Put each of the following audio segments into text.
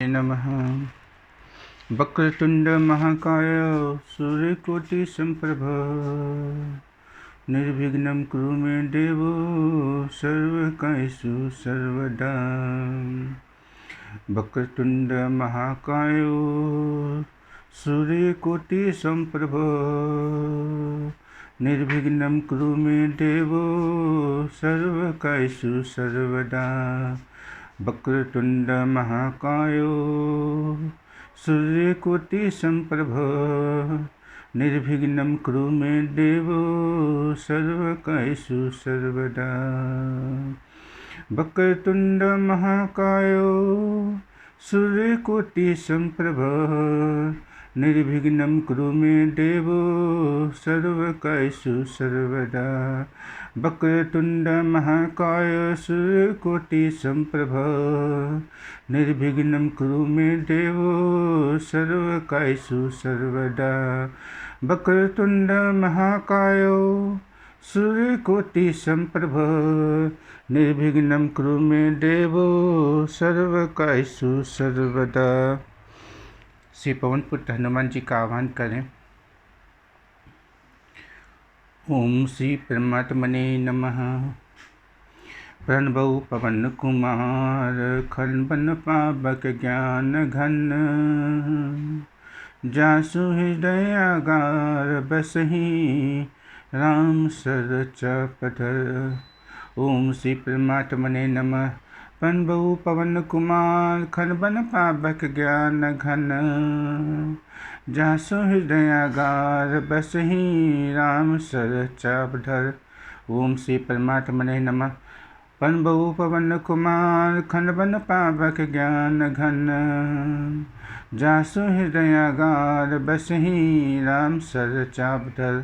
नमः। वक्रतुंड महाकाय सूर्यकोटि संप्रभ निर्विघ्नं कुरु मे देव सर्वकार्येषु सर्वदा। वक्रतुंड महाकाय सूर्यकोटि संप्रभ निर्विघ्नं कुरु मे देव सर्वकार्येषु सर्वदा। वक्रतुंड महाकाय सूर्यकोटि संप्रभ निर्विघ्नं कुरु मे देव सर्वकार्येषु सर्वदा। वक्रतुंड महाकाय सूर्यकोटि संप्रभ निर्विघ्नं कुरु मे देव सर्वकार्येषु सर्वदा। वक्रतुंड महाकाय सूर्यकोटि संप्रभ निर्विघ्नं कुरु मे देव सर्वकार्येषु सर्वदा। वक्रतुंड महाकाय सूर्यकोटि संप्रभ निर्विघ्नं कुरु मे देव सर्वकार्येषु सर्वदा। श्री पवन पुत्र हनुमान जी का आह्वान करें। ओम श्री परमात्मने नमः। प्रणवौ पवन कुमार खलबन पावक ज्ञान घन जासु हृदय आगार बसहि राम सरचपधर। ओम श्री परमात्मने नमः। प्रणवौ पवन कुमार खलबन पावक ज्ञान घन जासु हृदयागार बसहि राम सरचपधर। ओम श्री परमात्मने नमः। प्रणवौ पवन कुमार खलबन पावक ज्ञान घन जासु हृदयागार बसहि राम सरचपधर।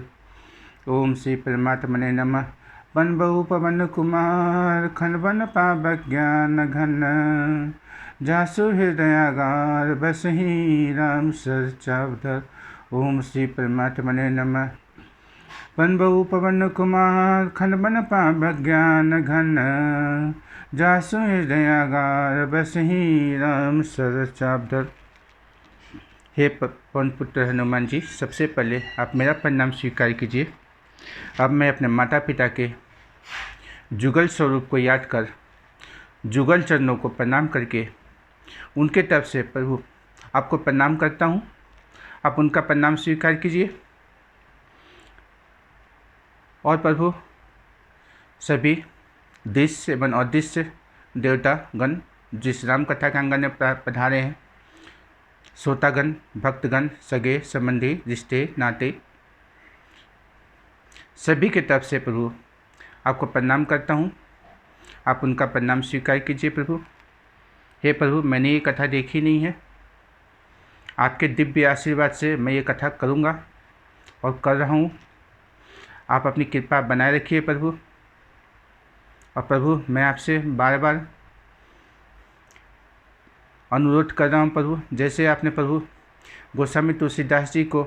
ओम श्री परमात्मने नमः। प्रणवौ पवन कुमार खलबन पावक ज्ञान घन जासु हृदयागार बसहि राम सरचपधर। ओम श्री परमात्मने नमः। प्रणवौ पवन कुमार खलबन पावक ज्ञान घन जासु हृदयागार बसहि राम सरचपधर। हे पवन पुत्र हनुमान जी, सबसे पहले आप मेरा प्रणाम स्वीकार कीजिए। अब मैं अपने माता पिता के जुगल स्वरूप को याद कर जुगल चरणों को प्रणाम करके उनके तरफ से प्रभु आपको प्रणाम करता हूँ। आप उनका प्रणाम स्वीकार कीजिए। और प्रभु सभी दृश्य एवं अदृश्य देवता गण जिस राम कथा के आंगन में पधारे हैं, श्रोतागण, भक्तगण, सगे संबंधी, रिश्ते नाते, सभी के तरफ से प्रभु आपको प्रणाम करता हूँ। आप उनका प्रणाम स्वीकार कीजिए प्रभु। हे प्रभु, मैंने ये कथा देखी नहीं है, आपके दिव्य आशीर्वाद से मैं ये कथा करूँगा और कर रहा हूँ। आप अपनी कृपा बनाए रखिए प्रभु। और प्रभु मैं आपसे बार बार अनुरोध कर रहा हूँ प्रभु, जैसे आपने प्रभु गोस्वामी तुलसीदास जी को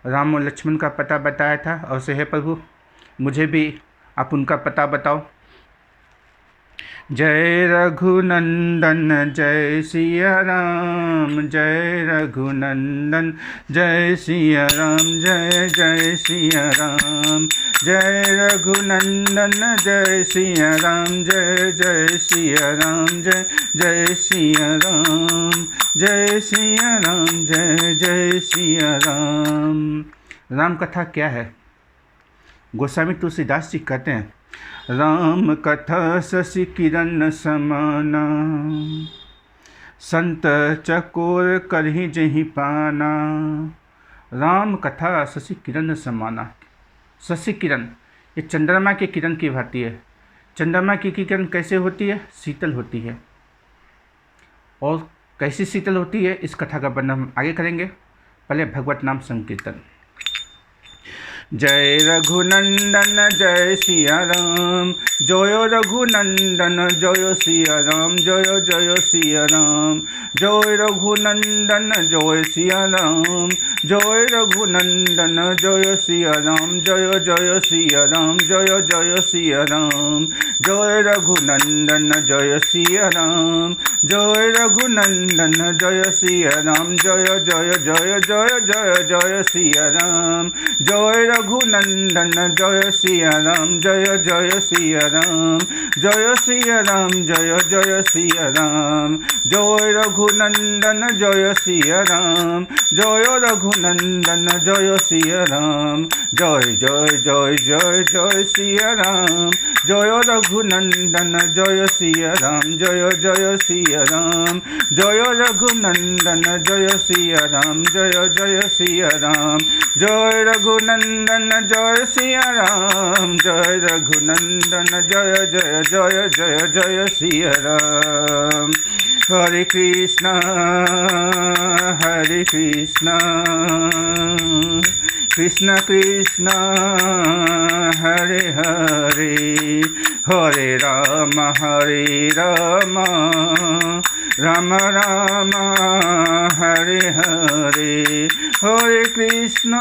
राम और लक्ष्मण का पता बताया था, और से है प्रभु मुझे भी आप उनका पता बताओ। जय रघुनंदन जय सिया राम, जय रघुनंदन जय सिया राम, जय जय सिया राम, जय रघुनंदन जय सिया राम, जय जय सिया राम, जय जय सिया राम, जय सिया राम, जय जय सिया राम। राम कथा क्या है? गोस्वामी तुलसीदास जी कहते हैं, राम कथा शशि किरण समाना, संत चकोर करहि जहि पाना। राम कथा शशि किरण समाना। शशि किरण ये चंद्रमा के किरण की भांति है। चंद्रमा की किरण कैसे होती है? शीतल होती है। और कैसी शीतल होती है, इस कथा का वर्णन हम आगे करेंगे। पहले भगवत नाम संकीर्तन। जय रघुनंदन जय सिया राम, जय रघुनंदन जय सिया राम, जय जय सिया राम। जय रघुनंदन जय सिया राम, जय रघुनंदन जय सिया राम, जय जय सिया राम, जय जय सिया राम। जय रघुनंदन जय सिया राम, जय रघुनंदन जय सिया राम, जय जय जय जय जय जय सिया राम। जय रघुनंदन जय सिया राम, जय जय सिया राम, जय सिया राम, जय जय सिया राम। जय रघुनंदन जय सिया राम, जय रघुनंदन जय सिया राम। जय जय जय जय जय सिया राम, जय रघुनंदन जय सिया राम, जय जय सिया राम। जय रघुनंदन जय सिया राम, जय जय सिया राम। जय रघुनंदन जय सिया राम, जय रघुनंदन जय जय जय जय जय सिया राम। हरे कृष्णा कृष्ण कृष्ण हरे हरे, हरे राम राम राम हरे हरे। हरे कृष्ण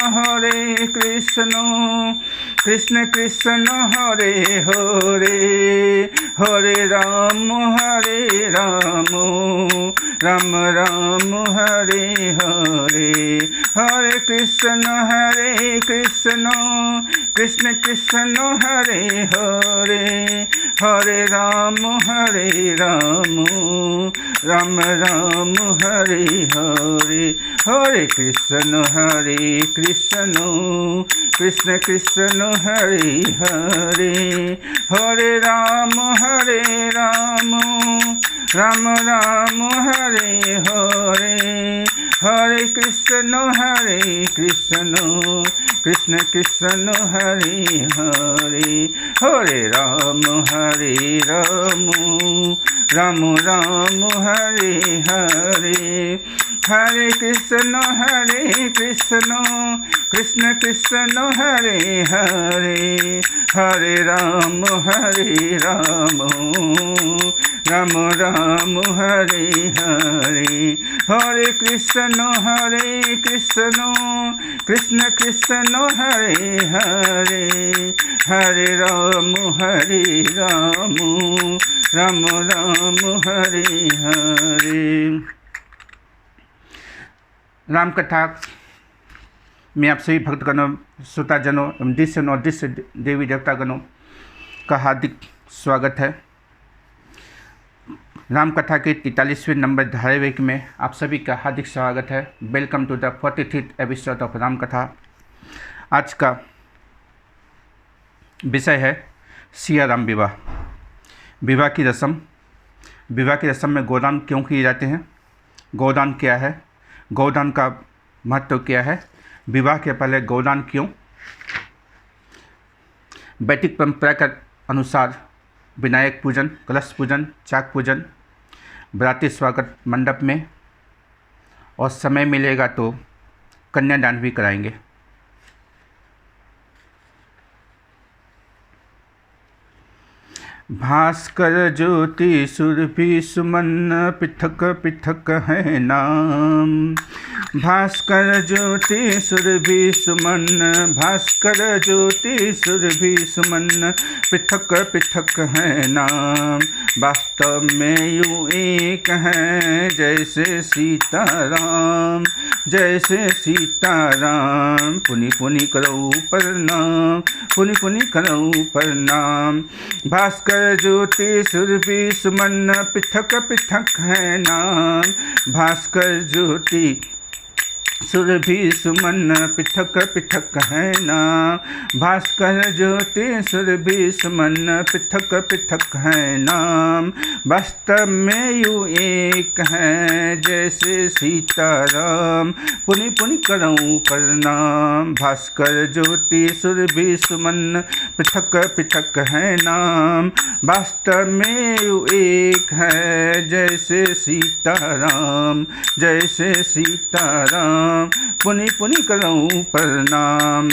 कृष्ण कृष्ण हरे हरे, हरे राम राम राम हरे हरे। हरे कृष्ण कृष्ण कृष्ण हरे हरे, हरे राम राम राम हरे हरे। हरे कृष्ण कृष्ण कृष्ण हरे हरे, हरे राम राम राम हरे हरे। हरे कृष्ण कृष्ण कृष्ण हरे हरे, हरे राम राम राम हरे हरे। हरे कृष्ण कृष्ण कृष्ण हरे हरे, हरे राम राम राम हरे हरे। हरे कृष्ण कृष्ण कृष्ण हरे हरे, हरे राम राम राम हरे हरे। राम कथा में आप सभी भक्तगणों, श्रोताजनों एवं दिशजनों, दिश्य देवी देवतागणों का हार्दिक स्वागत है। राम कथा के 43वें नंबर धारावाहिक में आप सभी का हार्दिक स्वागत है। Welcome to the 43th episode of Ram Katha. आज का विषय है सिया राम विवाह। विवाह की रस्म में गोदान क्यों किए जाते हैं, गोदान क्या है, गोदान का महत्व क्या है, विवाह के पहले गोदान क्यों। वैदिक परंपरा के अनुसार विनायक पूजन, कलश पूजन, चाक पूजन, बराती स्वागत मंडप में, और समय मिलेगा तो कन्यादान भी कराएंगे। भास्कर ज्योति सुरभि सुमन पृथक पृथक है नाम। भास्कर ज्योति सुरभि सुमन, भास्कर ज्योति सुरभि सुमन पृथक पृथक है नाम। वास्तव में यूं एक है जैसे सीताराम, जैसे सीताराम। पुनि पुनि करो प्रणाम, पुनि पुनि करो प्रणाम। भास्कर ज्योति सुरभि सुमन पृथक पृथक है नाम। भास्कर ज्योति सुरभि सुमन पृथक पृथक है नाम। भास्कर ज्योति सुरभि सुमन पृथक पृथक है नाम। वास्तव में यूं एक है जैसे सीताराम। पुनि पुनि करऊं प्रणाम। भास्कर ज्योति सुरभि सुमन पृथक पृथक है नाम। वास्तव में यूं एक है जैसे सीताराम, जैसे सीताराम। पुनि पुनि करऊं प्रणाम।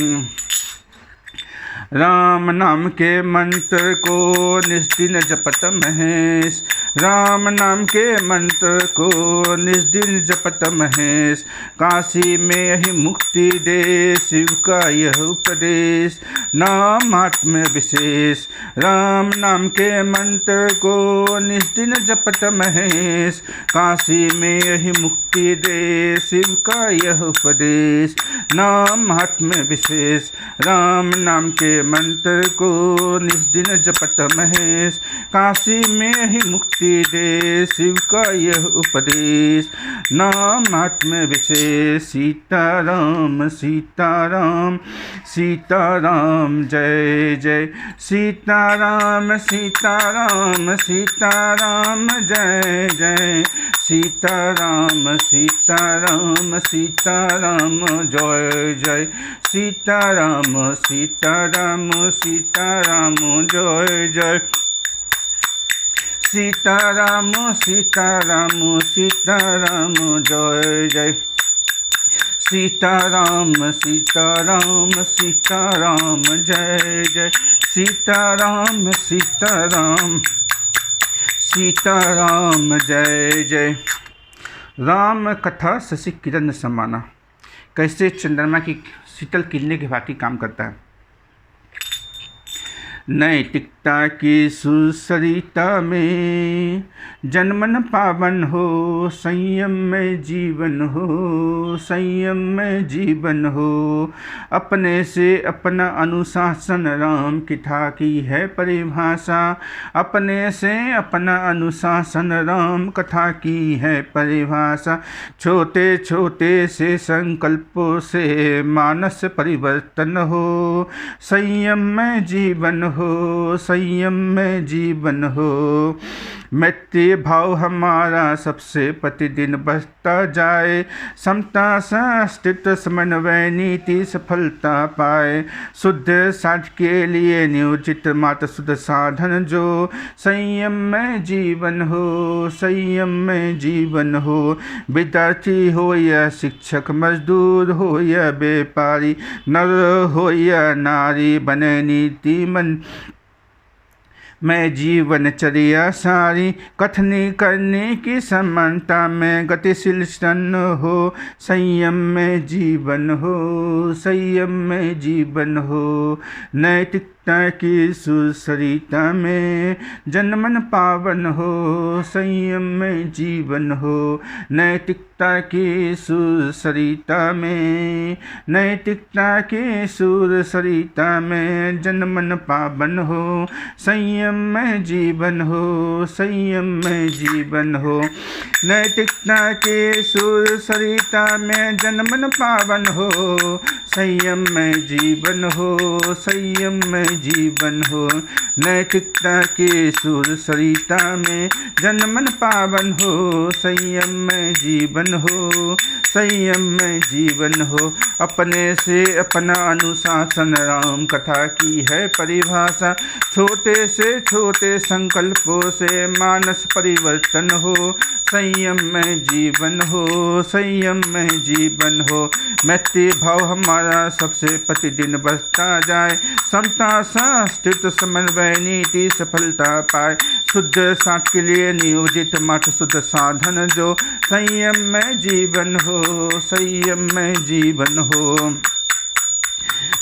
राम नाम के मंत्र को निस्दिन जपत महेश, राम नाम के मंत्र को निस्दिन जपत महेश। काशी में यही मुक्ति दे शिव का यह उपदेश, नाम आत्म विशेष। राम नाम के मंत्र को निस्दिन जपत महेश, काशी में यही मुक्ति दे शिव का यह उपदेश, नाम आत्म विशेष। राम नाम के मंत्र को निस्दिन जपत महेश, काशी में यही मुक्ति दे शिव का यह उपदेश, नाम आत्म विशेष। सीताराम सीताराम सीताराम जय जय, सीताराम सीताराम सीताराम जय जय, सीताराम सीताराम सीताराम जय जय, सीताराम सीताराम सीताराम जय जय, सीताराम सीताराम सीताराम जय जय, सीताराम सीताराम सीताराम जय जय, सीताराम सीताराम सीताराम जय जय। राम कथा शशि किरण समाना, कैसे चंद्रमा की शीतल किरणें की भांति काम करता है। नैतिकता की सुसरिता में जन्मन पावन हो, संयम में जीवन हो, संयम में जीवन हो। अपने से अपना अनुशासन राम की ठाकी है परिभाषा, अपने से अपना अनुशासन राम कथा की है परिभाषा। छोटे छोटे से संकल्पों से मानस परिवर्तन हो, संयम में जीवन हो, संयम में जीवन हो। मैत्री भाव हमारा सबसे प्रतिदिन बढ़ता जाए, समता संस्कृत समन्वय नीति सफलता पाए। शुद्ध साध के लिए नियोजित मात्र शुद्ध साधन जो, संयम में जीवन हो, संयम में जीवन हो। विद्यार्थी हो या शिक्षक, मजदूर हो या व्यापारी, नर हो या नारी, बने नीति मन में जीवनचर्या सारी। कथनी करने की समानता में गतिशील सन हो, संयम में जीवन हो, संयम में जीवन हो। नैतिकता की सुसरिता में जन्मन पावन हो, संयम में जीवन हो। नैतिकता की सुसरिता में, नैतिकता की सुरसरिता में जन्मन पावन हो, संयम में जीवन हो, संयम में जीवन हो। नैतिकता के सुर सरिता में जन्मन पावन हो, संयम में जीवन हो, संयम में जीवन हो। नैतिकता के सुर सरिता में जन्मन पावन हो, संयम में जीवन हो, संयम में जीवन हो। अपने से अपना अनुशासन राम कथा की है परिभाषा। छोटे से छोटे संकल्पों से मानस परिवर्तन हो, संयम में जीवन हो, संयम में जीवन हो। मैत्री भाव हमारा सबसे प्रतिदिन बढ़ता जाए, समता संस्कृत समन्वय नीति सफलता पाए। शुद्ध साठ के लिए नियोजित मात्र शुद्ध साधन जो, संयम में जीवन हो, संयम में जीवन हो।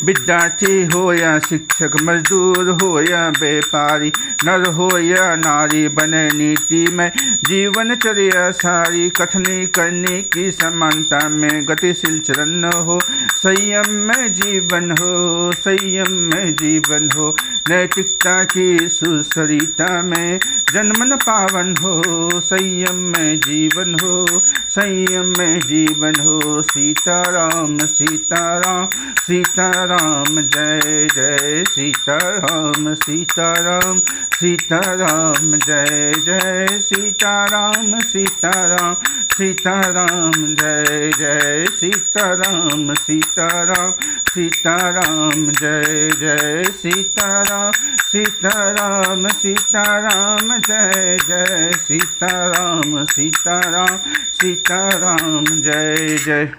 विद्यार्थी हो या शिक्षक, मजदूर हो या व्यापारी, नर हो या नारी, बने नीति में जीवनचर्या सारी। कथनी करने की समानता में गतिशील चरण हो, संयम में जीवन हो, संयम में जीवन हो। नैतिकता की सुसरिता में जन्मन पावन हो, संयम में जीवन हो, संयम में जीवन हो। सीताराम सीताराम सीताराम जय जय, सीताराम सीताराम सीताराम जय जय, सीताराम सीताराम सीताराम जय जय, सीताराम सीताराम सीताराम जय जय, सीताराम सीताराम सीताराम जय जय, सीताराम सीताराम सीताराम जय जय।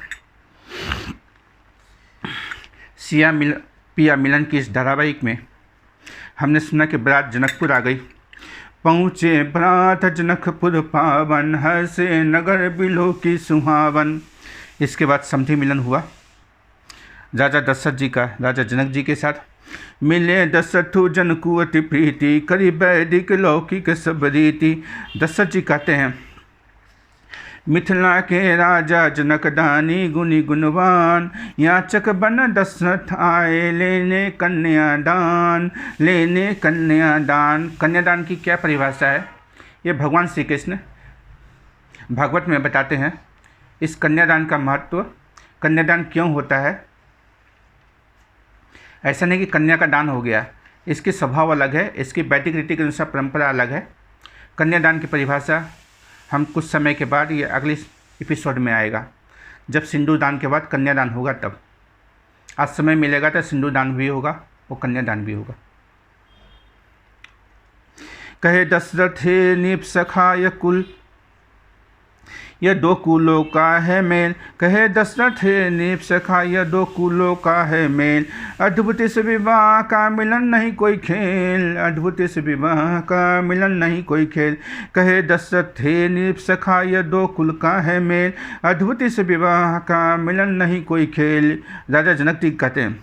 पिया मिलन की इस धारावाहिक में हमने सुना कि बारात जनकपुर आ गई। पहुँचे बारात जनकपुर पावन, हर्षे नगर बिलो की सुहावन। इसके बाद समधि मिलन हुआ राजा दशरथ जी का राजा जनक जी के साथ। मिले दशरथु जनकु अति प्रीति, करी वैदिक लौकिक सब रीति। दशरथ जी कहते हैं, मिथिला के राजा जनक दानी गुनी गुणवान, याचक बन दशरथ आए लेने कन्यादान, लेने कन्यादान। कन्यादान की क्या परिभाषा है, ये भगवान श्री कृष्ण भागवत में बताते हैं। इस कन्यादान का महत्व, कन्यादान क्यों होता है। ऐसा नहीं कि कन्या का दान हो गया, इसकी स्वभाव अलग है, इसकी वैदिक रीति के अनुसार परंपरा अलग है। कन्यादान की परिभाषा हम कुछ समय के बाद, ये अगले एपिसोड में आएगा, जब सिंदूर दान के बाद कन्यादान होगा तब। आज समय मिलेगा तो सिंदूर दान भी होगा और कन्यादान भी होगा। कहे दशरथ नीप सखाय कुल, यह दो कुलों का है मेल। कहे दशरथ नीप सखा, यह दो कुलों का है मेल। अद्भुत इस विवाह का मिलन नहीं कोई खेल, अद्भुत इस विवाह का मिलन नहीं कोई खेल। कहे दशरथ नीप सखा, यह दो कुल का है मेल। अद्भुत इस विवाह का मिलन नहीं कोई खेल। राजा जनक जी कहते हैं,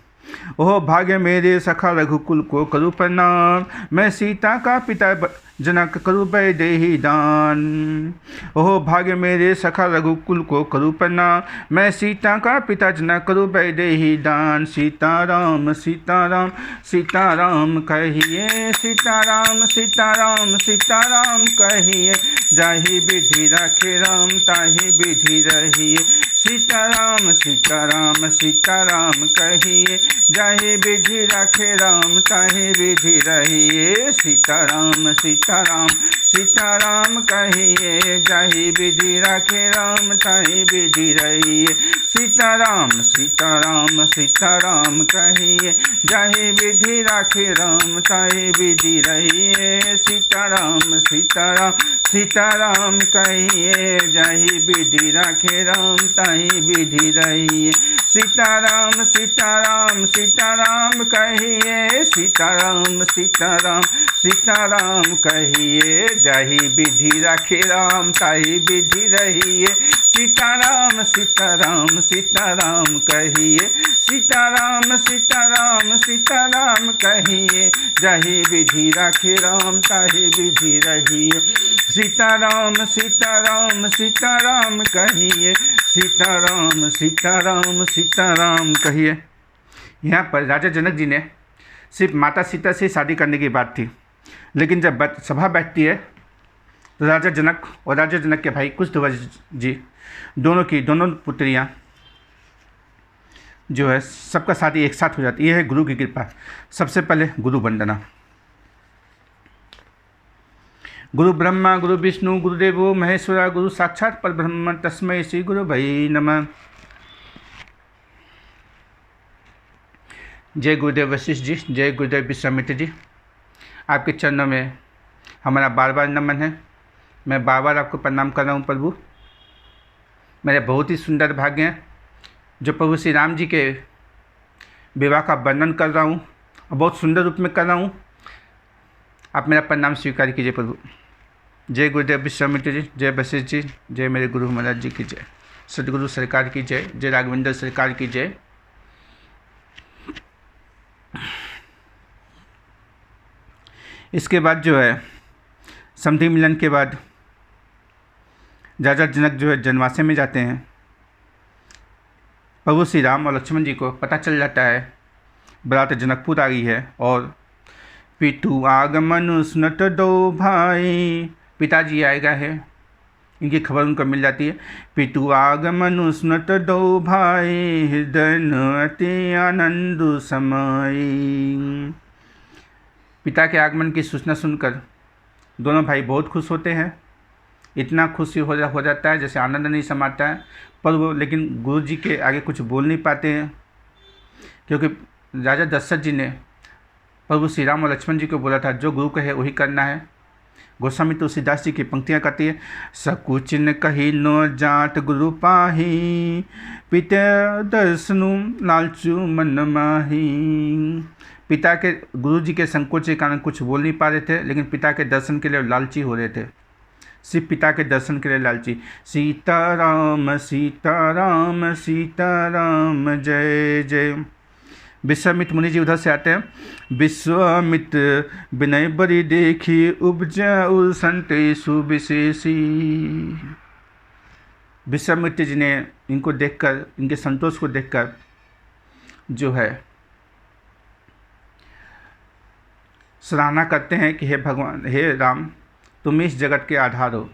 ओह भाग्य मेरे सखा रघुकुल को करूँ प्रणाम, मैं सीता का पिता जनक करूँ वैदेही दान। ओह भाग्य मेरे सखा रघुकुल को करूँ प्रणाम, मैं सीता का पिता जनक करूँ वैदेही दान। सीताराम सीताराम सीताराम कहिए, सीताराम सीताराम सीताराम कहिए, जाहि विधि रखे राम ताहि विधि रहिए। सीताराम सीताराम सीताराम कहिए, जाहि विधि रखे राम ताहि विधि रहिए। सीताराम सीताराम सीताराम कहिए, जाहि विधि रखे राम ताहि विधि रहिए। सीताराम सीताराम सीताराम कहिए, जाहि विधि रखे राम ताहि विधि रहिए। सीताराम सीताराम सीताराम कहिए, जाहि विधि रखे राम ताहि विधि रहिए। सीताराम सीताराम सीताराम कहिए, सीताराम सीताराम सीताराम कहिए, जाहि विधि रखे राम ताहि विधि रहिए। सीताराम सीताराम सीताराम कहिए, सीताराम सीताराम सीताराम कहिए, जाहि विधि रखे राम ताहि विधि रहिए। सीताराम सीताराम सीताराम कहिए, सीताराम सीताराम सीताराम कहिए। यहाँ पर राजा जनक जी ने सिर्फ माता सीता से शादी करने की बात थी, लेकिन जब सभा बैठती है तो राजा जनक और राजा जनक के भाई कुशध्वज जी दोनों पुत्रियाँ जो है सबका शादी एक साथ हो जाती है। यह है गुरु की कृपा। सबसे पहले गुरु वंदना। गुरु ब्रह्मा गुरु विष्णु गुरुदेवो महेश्वरा, गुरु साक्षात परब्रह्म तस्मै श्री गुरु भई नमः। जय गुरुदेव वशिष्ठ जी, जय गुरुदेव विश्वामित्र जी। आपके चरणों में हमारा बार बार नमन है। मैं बार बार आपको प्रणाम कर रहा हूँ प्रभु। मेरे बहुत ही सुंदर भाग्य हैं जो प्रभु श्री राम जी के विवाह का वर्णन कर रहा हूँ और बहुत सुंदर रूप में कर रहा हूँ। आप मेरा प्रणाम स्वीकार कीजिए प्रभु। जय गुरुदेव विश्वामित्र जी, जय वशिष्ठ जी, जय मेरे गुरु महाराज जी की जय, सदगुरु सरकार की जय, जय राघवेंद्र सरकार की जय। इसके बाद जो है समधि मिलन के बाद राजा जनक जो है जनवासे में जाते हैं। प्रभु श्री राम और लक्ष्मण जी को पता चल जाता है बारात जनकपुर आ गई है और पितु आगमन सुनत दो भाई, पिताजी आएगा है, इनकी खबर उनको मिल जाती है। पितु आगमन सुनत दो भाई, हृदय अति आनंद समय। पिता के आगमन की सूचना सुनकर दोनों भाई बहुत खुश होते हैं। इतना खुशी हो जाता है जैसे आनंद नहीं समाता है, पर वो लेकिन गुरु जी के आगे कुछ बोल नहीं पाते हैं, क्योंकि राजा दशरथ जी ने प्रभु श्री राम और लक्ष्मण जी को बोला था जो गुरु कहे वही करना है। गोस्वामी तुलसीदास जी की पंक्तियाँ कहती है, सकुच न कही नो जाट गुरु पाही, पिता दर्शनु लालचू मन माही। पिता के, गुरु जी के संकोच के कारण कुछ बोल नहीं पा रहे थे, लेकिन पिता के दर्शन के लिए लालची हो रहे थे, सिर्फ पिता के दर्शन के लिए लालची। सीताराम सीताराम सीताराम जय जय। विश्वामित्र मुनि जी उधर से आते हैं, विश्वामित्र विनय बरी देखी, उपजा संतेषु विशेषी। विश्वामित्र जी ने इनको देखकर, इनके संतोष को देखकर जो है सराहना करते हैं कि हे भगवान, हे राम, तुम इस जगत के आधार हो।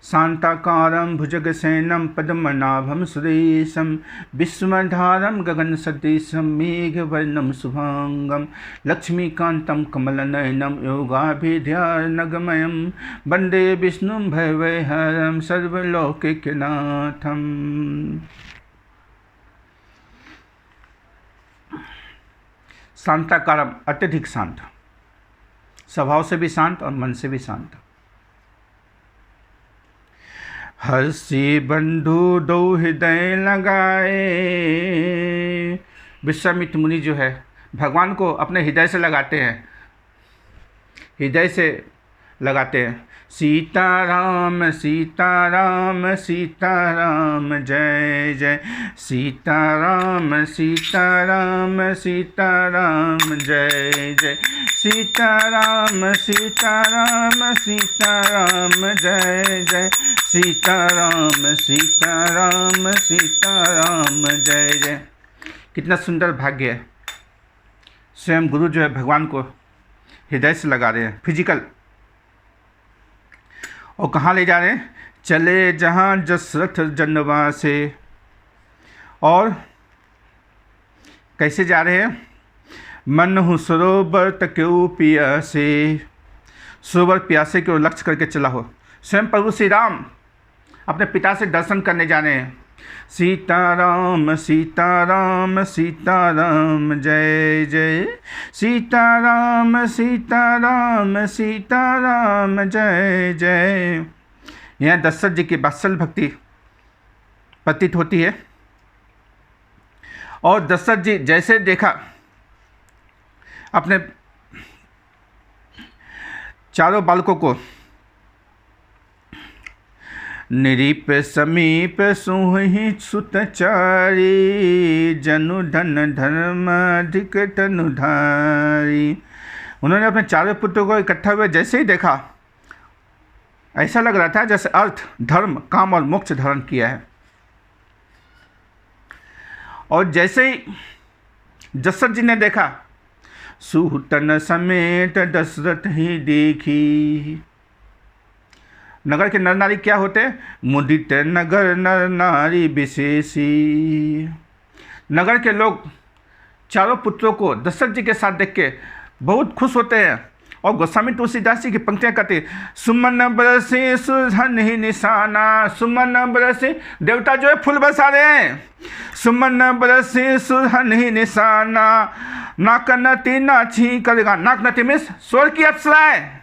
शांताकारं भुजगशयनं पद्मनाभं सुरेशं, विश्वधारं गगनसदृशं मेघवर्णं शुभांगं, लक्ष्मीकान्तं कमलनयनं योगाभिध्यानगमयं, वन्दे विष्णुं भवभयहरं सर्वलौकिकनाथं। शांताकारम, अत्यधिक शांत, स्वभाव से भी शांत और मन से भी शांत। हर्षि बंधु दो हृदय लगाए। विश्वामित्र मुनि जो है भगवान को अपने हृदय से लगाते हैं, हृदय से लगाते हैं। सीताराम सीताराम सीताराम जय जय, सीताराम सीताराम सीताराम जय जय, सीताराम सीताराम सीताराम जय जय, सीताराम सीताराम सीताराम जय जय। कितना सुंदर भाग्य है, स्वयं गुरु जो है भगवान को हृदय से लगा रहे हैं, फिजिकल। और कहाँ ले जा रहे हैं? चले जहाँ दशरथ जनवासे। और कैसे जा रहे हैं? मनहु सरोवर तक्यु पियासे। सरोवर प्यासे की ओर लक्ष्य करके चला हो। स्वयं प्रभु श्री राम अपने पिता से दर्शन करने जा रहे हैं। सीताराम सीताराम सीताराम जय जय, सीताराम सीताराम सीताराम जय जय। यहाँ दशरथ जी की वात्सल्य भक्ति प्रतीत होती है। और दशरथ जी जैसे देखा अपने चारों बालकों को, निरीप समीप सुहि सुतचारी, जनु धन धर्म अधिक तनुधारी। उन्होंने अपने चारों पुत्रों को इकट्ठा हुए जैसे ही देखा, ऐसा लग रहा था जैसे अर्थ, धर्म, काम और मोक्ष धारण किया है। और जैसे ही दशरथ जी ने देखा, सुहतन समेत दशरथ ही देखी। नगर के नर नारी क्या होते? मुदित नगर नर नारी विशेषी। नगर के लोग चारों पुत्रों को दशरथ जी के साथ देख के बहुत खुश होते हैं। और गोस्वामी तुलसीदास जी की पंक्तियाँ कहते, सुमन बरसे सुधन ही निशाना। सुमन बरसे, देवता जो है फूल बरसा रहे हैं। सुमन बरसे सुधन ही निशाना, नाक नती नाची करेगा। नाक नती में स्वर की अप्सराएं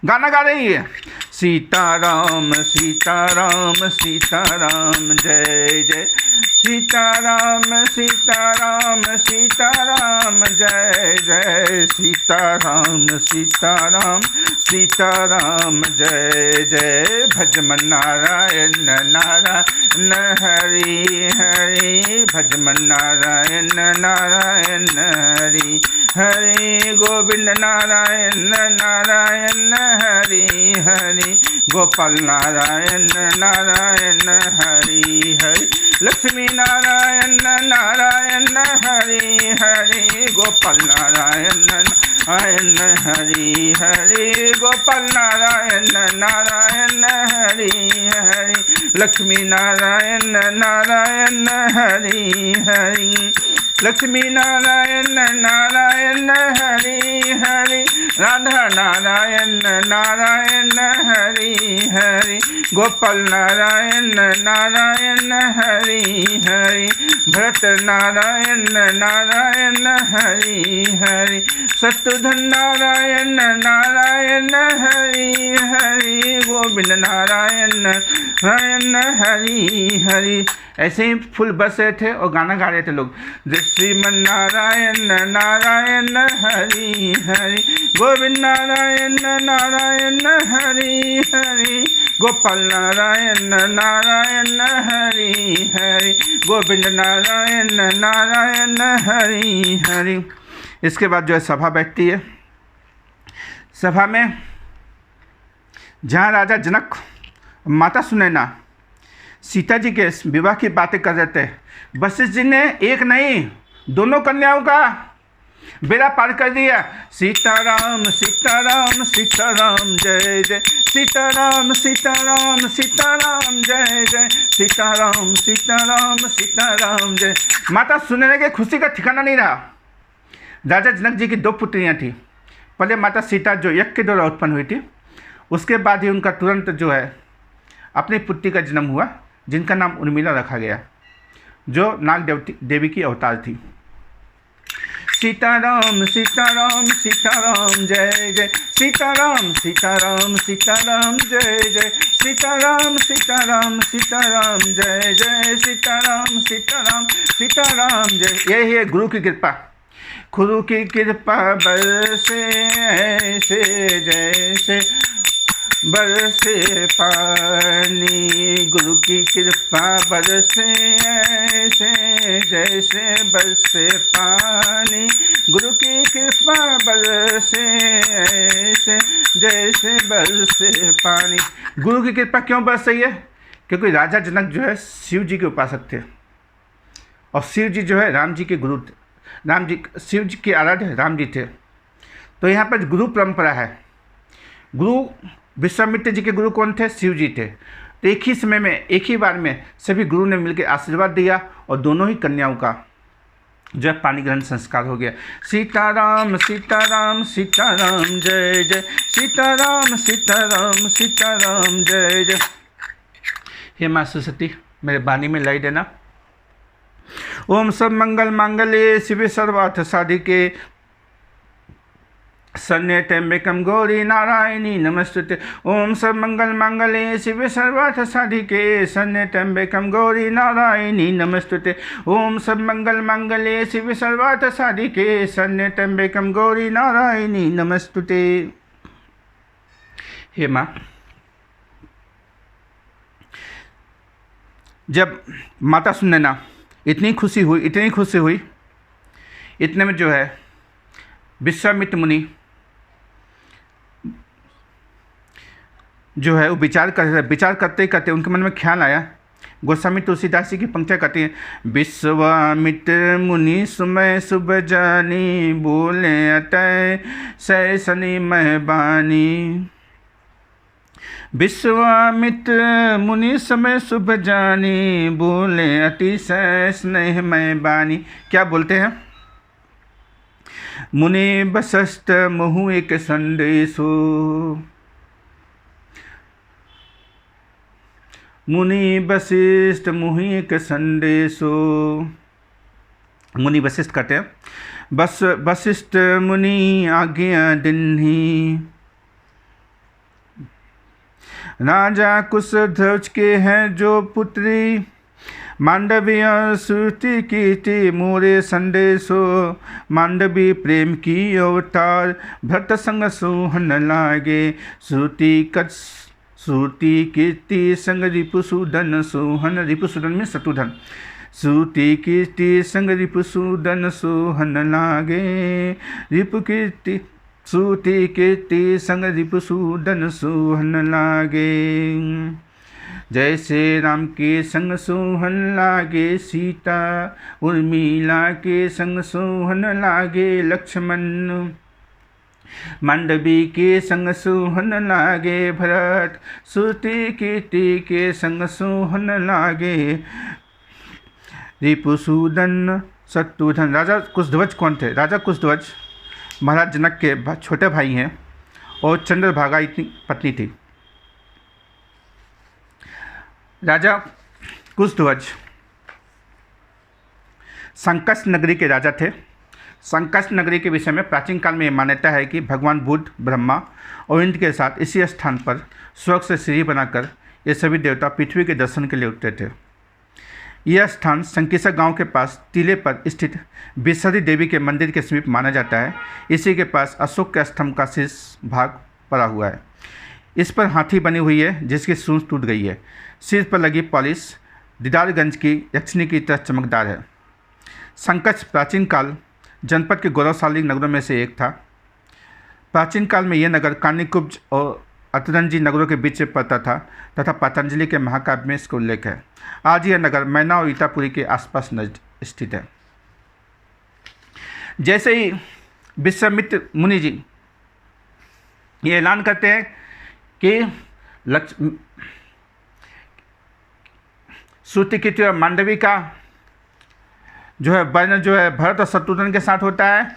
गाना गा रही है। सीताराम सीताराम सीताराम जय जय, सीताराम सीताराम सीताराम जय जय, सीताराम सीताराम सीताराम जय जय। भजमन नारायण नारायण हरि हरि, भजमन नारायण नारायण हरि हरि, गोविंद नारायण नारायण हरि हरि, गोपाल नारायण नारायण हरि हरि, लक्ष्मी नारायण नारायण हरि हरि, गोपाल नारायण नारायण हरि हरि, गोपाल नारायण नारायण हरि हरि, लक्ष्मी नारायण नारायण हरि हरि, लक्ष्मी नारायण नारायण हरि हरि, राधा नारायण नारायण हरि हरि, गोपाल नारायण नारायण हरि हरि, भरत नारायण नारायण हरि हरि, शत्रुघ्न नारायण नारायण हरि हरि, गोविंद नारायण नारायण हरि हरि। ऐसे ही फुल बस रहे थे और गाना गा रहे थे लोग। जय श्रीमन नारायण नारायण हरि हरि, गोविंद नारायण नारायण हरि हरि, गोपाल नारायण नारायण हरि हरि, गोविंद नारायण नारायण हरि हरि। इसके बाद जो है सभा बैठती है। सभा में जहाँ राजा जनक, माता सुनैना सीता जी के विवाह की बातें कर रहे थे, वशिष्ठ जी ने एक नहीं दोनों कन्याओं का बेड़ा पार कर दिया। सीताराम सीताराम सीताराम जय जय, सीताराम सीताराम सीताराम जय जय, सीताराम सीताराम सीताराम जय। माता सुनैना के खुशी का ठिकाना नहीं रहा। राजा जनक जी की 2 पुत्रियां थी। पहले माता सीता जो यज्ञ के द्वारा उत्पन्न हुई थी, उसके बाद ही उनका तुरंत जो है अपनी पुत्री का जन्म हुआ, जिनका नाम उर्मिला रखा गया, जो नाग देवी की अवतार थी। सीताराम सीताराम सीताराम जय जय, सीताराम सीताराम सीताराम जय जय, सीताराम सीताराम सीताराम जय जय, सीताराम सीताराम सीताराम जय। यही है गुरु की कृपा। गुरु की कृपा बरसे ऐसे जैसे बरसे पानी, गुरु की कृपा बरसे ऐसे जैसे बरसे पानी, गुरु की कृपा बरसे ऐसे जैसे बरसे पानी। गुरु की कृपा क्यों बरस रही है? क्योंकि राजा जनक जो है शिव जी के उपासक थे, और शिव जी जो है राम जी के गुरु थे। राम जी, शिव जी के आराध्य राम जी थे। तो यहाँ पर गुरु परंपरा है। गुरु विश्वामित्र जी के गुरु कौन थे? शिव जी थे। तो एक ही समय में, एक ही बार में सभी गुरु ने मिलकर आशीर्वाद दिया, और दोनों ही कन्याओं का जो है पानी ग्रहण संस्कार हो गया। सीताराम सीताराम सीताराम जय जय, सीताराम सीताराम सीताराम जय जय। हे माँ सरस्वती, मेरे वाणी में लय देना। ओम सब मंगल मांगल्ये शिवे सर्वार्थ साधिके, शरण्ये त्र्यंबकं गौरी नारायणी नमस्तुते। ओम सब मंगल मांगल्ये शिवे सर्वार्थ साधिके, शरण्ये त्र्यंबकं गौरी नारायणी नमस्तुते। ओम सब मंगल मांगल्ये शिवे सर्वार्थ साधिके, शरण्ये त्र्यंबकं गौरी नारायणी नमस्तुते। हे माँ, जब माता सुनैना इतनी खुशी हुई, इतने में जो है विश्वामित्र मुनि जो है वो विचार करते करते उनके मन में ख्याल आया। गोस्वामी तुलसीदास जी की पंक्तियाँ कहती हैं, विश्वामित्र मुनि सुमय शुभ जानी, बोले अतय सैसनी महबानी। विश्वामित्र मुनि समय शुभ जानी, बोले अतिशय स्नेह मैं बानी। क्या बोलते हैं? मुनि वशिष्ठ मुहु एक संदेशो, मुनि वशिष्ठ मुहु एक संदेशो। मुनि वशिष्ठ कहते हैं, बस वशिष्ठ मुनि आज्ञा दिन्ही, राजा कुशध्वज के हैं जो पुत्री, मांडवी और श्रुति कीर्ति मोरे संदेशो। मांडवी प्रेम की अवतार, भक्त संग सोहन लागे, श्रुति कीर्ति संग रिपुसूदन सोहन। रिपुसूदन में शत्रुघ्न। श्रुति कीर्ति संग रिपुसूदन सोहन लागे, रिपु कीर्ति श्रुति कीर्ति संग रिपुसूदन सोहन लागे। जैसे राम के संग सोहन लागे सीता, उर्मिला के संग सोहन लागे लक्ष्मण। मांडवी के संग सोहन लागे भरत, श्रुति कीर्ति के संग सोहन लागे रिपुसूदन शत्रुघ्न। राजा कुशध्वज कौन थे? राजा कुशध्वज महाराज जनक के छोटे भाई हैं, और चंद्रभागा इतनी पत्नी थी। राजा कुशध्वज संकस नगरी के राजा थे। संकष्ट नगरी के विषय में प्राचीन काल में ये मान्यता है कि भगवान बुद्ध, ब्रह्मा और इंद्र के साथ इसी स्थान पर स्वर्ग से सीढ़ी बनाकर ये सभी देवता पृथ्वी के दर्शन के लिए उतरे थे। यह स्थान संकिसा गांव के पास टीले पर स्थित विषहरी देवी के मंदिर के समीप माना जाता है। इसी के पास अशोक के स्तंभ का शीर्ष भाग पड़ा हुआ है। इस पर हाथी बनी हुई है जिसकी सूंड टूट गई है। सिर पर लगी पॉलिश दीदारगंज की यक्षिणी की तरह चमकदार है। संकष्ट प्राचीन काल जनपद के गौरवशाली नगरों में से एक था। प्राचीन काल में यह नगर कानिकुब्ज और अतरंजी नगरों के बीच में पड़ता था तथा पतंजलि के महाकाव्य में इसका उल्लेख है। आज यह नगर मैना और ईटापुरी के आसपास स्थित है। जैसे ही विश्वामित्र मुनि जी ये ऐलान करते हैं कि श्रुतिकीर्ति और मांडवी का जो है वर्ण जो है भरत और शत्रुघ्न के साथ होता है,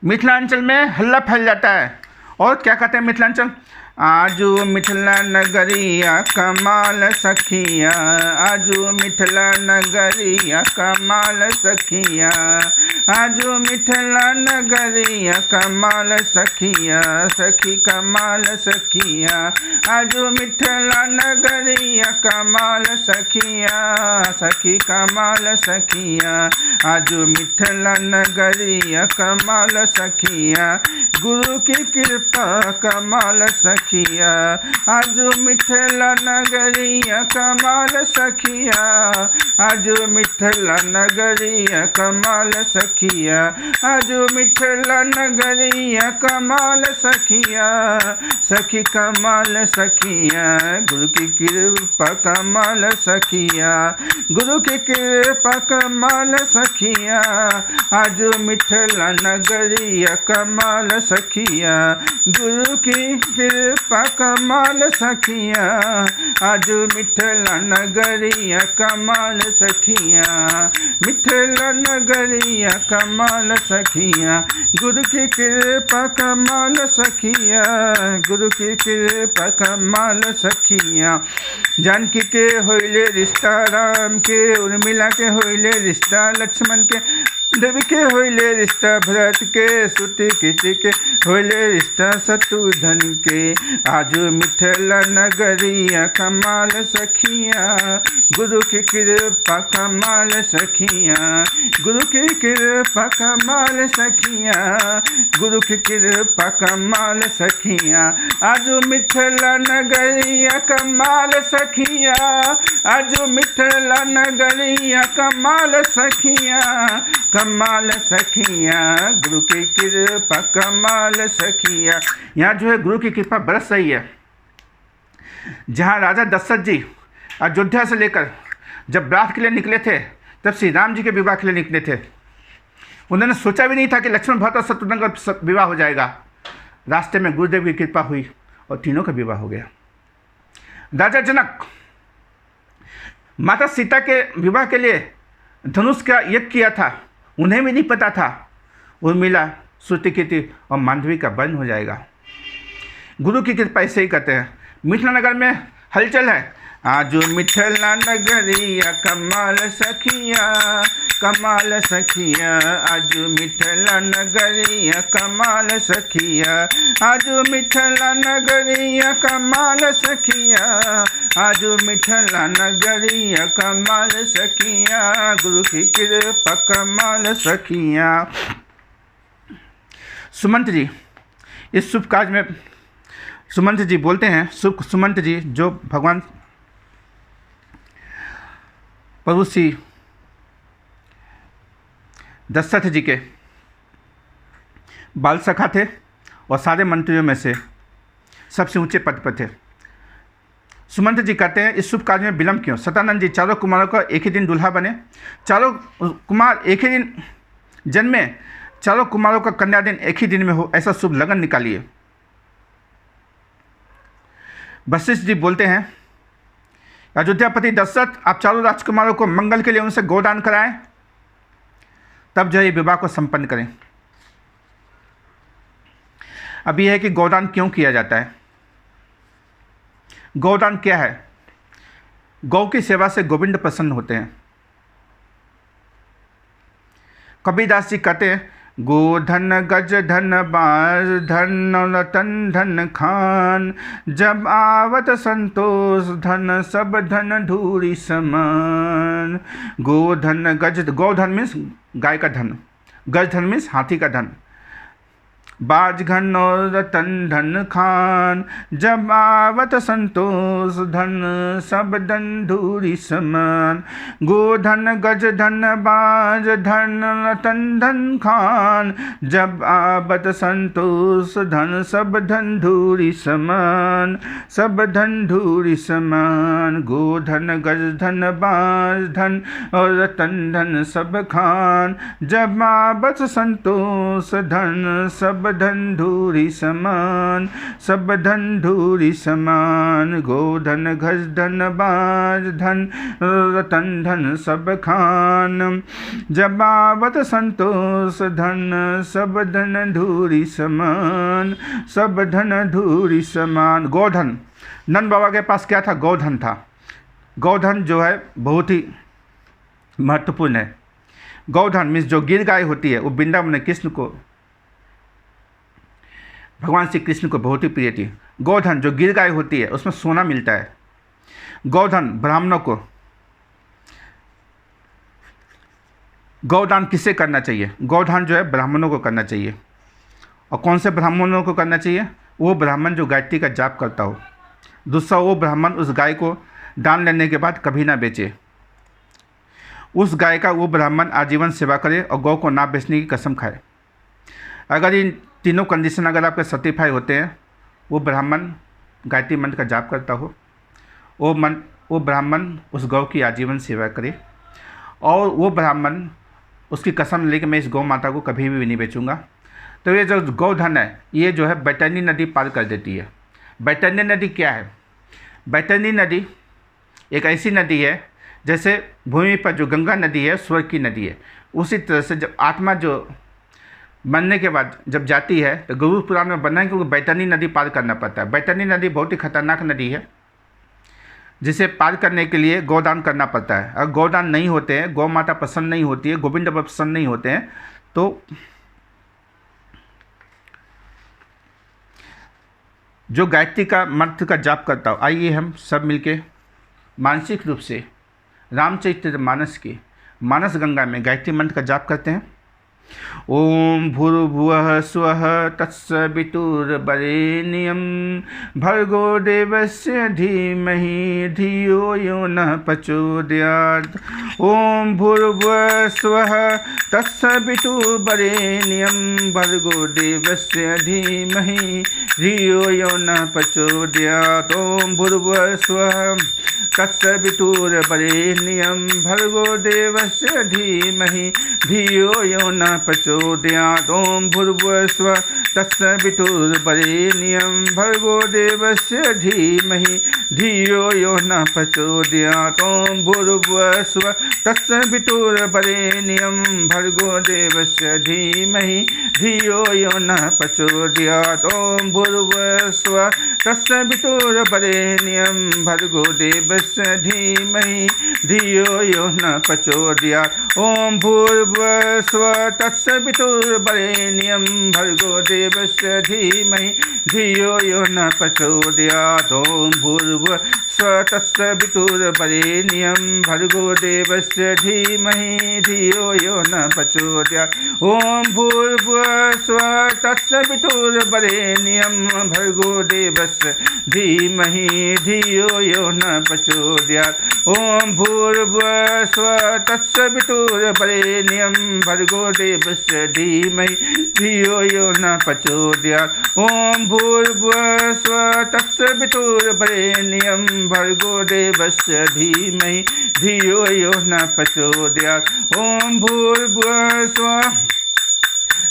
मिथिलांचल में हल्ला फैल जाता है। और क्या कहते हैं मिथिलांचल, आजू मिथिला नगरिया कमाल सखिया, आजू मिथिला नगरिया कमाल सखिया, आजू मिथिला नगरिया कमाल सखिया, सखी कमाल सखिया, आजू मिथिला नगरिया कमाल सखिया, सखी कमाल सखिया, आजू मिथिला नगरिया कमाल सखिया, गुरु की कृपा कमाल सखिया, आजू मिथिला नगरिया कमाल सखिया, आजू मिथिला नगरिया कमाल सखिया, आजू मिथिला नगरिया कमाल सखिया, सखी कमाल सखिया, गुरु की कृपा कमाल सखिया, गुरु की कृपा कमाल सखिया, आजू मिथिला नगरिया कमाल सखिया, गुरु की कृपा कमाल सखिया, आजू मिथिला नगरिया कमाल सखिया, मिथिला नगरिया कमाल सखिया, गुरु की कृपा कमाल सखिया, गुरु की कृपा कमाल सखिया, जानकी के होइले रिश्ता राम के, उर्मिला के होइले रिश्ता लक्ष्मण के, देवी के होइले रिश्ता भरत के, श्रुति कीर्ति के होइले रिश्ता शत्रुघ्न के, आजू मिथिला नगरिया कमाल सखिया, गुरु की कृपा कमाल सखिया, गुरु की कृपा कमाल सखिया, गुरु की कृपा कमाल सखिया, आजू मिथिला नगरिया कमाल सखिया, आजू मिथिला नगरिया कमाल सखिया, कमाल सखिया, गुरु की कृपा कमाल सखिया। यहाँ जो है गुरु की कृपा बरस रही है। जहाँ राजा दशरथ जी अयोध्या से लेकर जब बारात के लिए निकले थे तब श्री राम जी के विवाह के लिए निकले थे। उन्होंने सोचा भी नहीं था कि लक्ष्मण भरत और शत्रुघ्न का विवाह हो जाएगा। रास्ते में गुरुदेव की कृपा हुई और तीनों का विवाह हो गया। राजा जनक माता सीता के विवाह के लिए धनुष का यज्ञ किया था, उन्हें भी नहीं पता था उर्मिला, श्रुतिकीर्ति और मांडवी का वर्ण हो जाएगा। गुरु की कृपा ऐसे ही करते हैं। मिथिला नगर में हलचल है। आजू मिथिला नगरिया कमाल सखिया, कमाल सखिया, आजू मिथिला नगरिया कमाल सखिया, आजू मिथिला नगरिया कमाल सखिया, आजू मिथिला नगरिया कमाल सखिया, गुरु की कृपा कमाल सखिया। सुमंत जी इस शुभ कार्य में सुमंत जी बोलते हैं, सुमंत जी जो भगवान प्रभु श्री दशरथ जी के बाल सखा थे और सारे मंत्रियों में से सबसे ऊंचे पद पर थे। सुमंत जी कहते हैं इस शुभ कार्य में विलंब क्यों? सतानंद जी चारों कुमारों का एक ही दिन दूल्हा बने, चारों कुमार एक ही दिन जन्मे, चारों कुमारों का कन्या दिन एक ही दिन में हो, ऐसा शुभ लगन निकालिए। वशिष्ठ जी बोलते हैं अयोध्यापति दशरथ आप चारों राजकुमारों को मंगल के लिए उनसे गोदान कराएं, तब जो है विवाह को संपन्न करें। अब यह है कि गोदान क्यों किया जाता है? गोदान क्या है? गौ की सेवा से गोविंद प्रसन्न होते हैं। कबीरदास जी कहते हैं, गोधन गज धन बाज धन रतन धन खान, जब आवत संतोष धन सब धन धूरी समान। गोधन गज, गोधन मीन्स गाय का धन, गज धन मीन्स हाथी का धन, बाज घन और रतन धन खान, जब आवत संतोष धन सब धन धूरी समान। गोधन गज धन बाज धन रतन धन खान, जब आवत संतोष धन सब धन धूरी समान, सब धन धूरी समान। गोधन गज धन बाज धन और रतन धन सब खान, जब आवत संतोष धन सब धन धूरी समान, सब धन धूरी समान। गोधन गज धन बाज धन रतन धन सब खान, जब आवत संतोष धन सब धन धूरी समान, सब धन धूरी समान। गोधन, नंद बाबा के पास क्या था? गोधन था। गोधन जो है बहुत ही महत्वपूर्ण है। गोधन मीन्स जो गिर गाय होती है, वो वृंदावन में कृष्ण को, भगवान श्री कृष्ण को बहुत ही प्रिय थी। गोधन जो गिर गाय होती है उसमें सोना मिलता है। गोधन ब्राह्मणों को, गौदान किसे करना चाहिए? गौदान जो है ब्राह्मणों को करना चाहिए। और कौन से ब्राह्मणों को करना चाहिए? वो ब्राह्मण जो गायत्री का जाप करता हो। दूसरा, वो ब्राह्मण उस गाय को दान लेने के बाद कभी ना बेचे। उस गाय का वो ब्राह्मण आजीवन सेवा करे और गौ को ना बेचने की कसम खाए। अगर इन तीनों कंडीशन अगर आपके सर्टिफाई होते हैं, वो ब्राह्मण गायत्री मंत्र का जाप करता हो, वो ब्राह्मण उस गौ की आजीवन सेवा करे, और वो ब्राह्मण उसकी कसम ले कि मैं इस गौ माता को कभी भी नहीं बेचूंगा। तो ये जो गौधन है, ये जो है बैतरणी नदी पार कर देती है। बैतरणी नदी क्या है? बैतरणी नदी एक ऐसी नदी है जैसे भूमि पर जो गंगा नदी है स्वर्ग की नदी है, उसी तरह से जब आत्मा जो मरने के बाद जब जाती है तो गरुड़ पुराण में बना है, क्योंकि बैतरणी नदी पार करना पड़ता है। बैतरणी नदी बहुत ही खतरनाक नदी है, जिसे पार करने के लिए गौदान करना पड़ता है। अगर गौदान नहीं होते हैं, गौ माता प्रसन्न नहीं होती है, गोविंद बाबा प्रसन्न नहीं होते हैं, तो जो गायत्री का मंत्र का जाप करता हो, आइए हम सब मिलके मानसिक रूप से रामचरितमानस की मानस गंगा में गायत्री मंत्र का जाप करते हैं। ओम भूर्भुवः स्वः तत्सवितुर्वरेण्यं भर्गो देवस्य धीमहि धियो यो नः प्रचोदयात्। ओम भूर्भुवः स्वः तत्सवितुर्वरेण्यं भर्गो देवस्य धीमहि धियो यो नः प्रचोदयात्। ओम भूर्भुवः स्वः तत्सवितुर्वरेण्यं भर्गो देवस्य धीमहि धियो यो नः प्रचोदयात्। ओम भूर्भुवः स्वः तत्सवितुर्वरेण्यं भर्गो देवस्य धीमहि धियो यो नः प्रचोदयात्। ओम भूर्भुवः स्वः तत्सवितुर्वरेण्यं भर्गो देवस्य धीमहि धियो यो नः प्रचोदयात्। ओम भूर्भुवः स्वः तत्सवितुर्वरेण्यं भर्गो देवस्य धीमहि धियो यो नः प्रचोदयात्। ओम भूर्भुवः स्वः तत्सवितुर्वरेण्यं भर्गो देवस्य धीमहि धियो यो नः प्रचोदयात्। ओम भूर्भुवः स्वः तत्सवितुर्वरेण्यं भर्गो देवस्य धीमहि धियो यो नः प्रचोदयात्। ओम भूर्भुवः स्वः तत्सवितुर्वरेण्यं भर्गो देवस्य धीमहि धियो यो नः प्रचोदयात्। ओम भूर्भुवः स्वः तत्सवितुर्वरेण्यं भर्गो देवस्य धीमहि धियो यो नः प्रचोदयात्। ओम भूर्भुवः स्वः तत्सवितुर्वरेण्यं भर्गो देवस्य धीमहि धियो यो नः प्रचोदयात्। ओम भूर्भुवः स्वः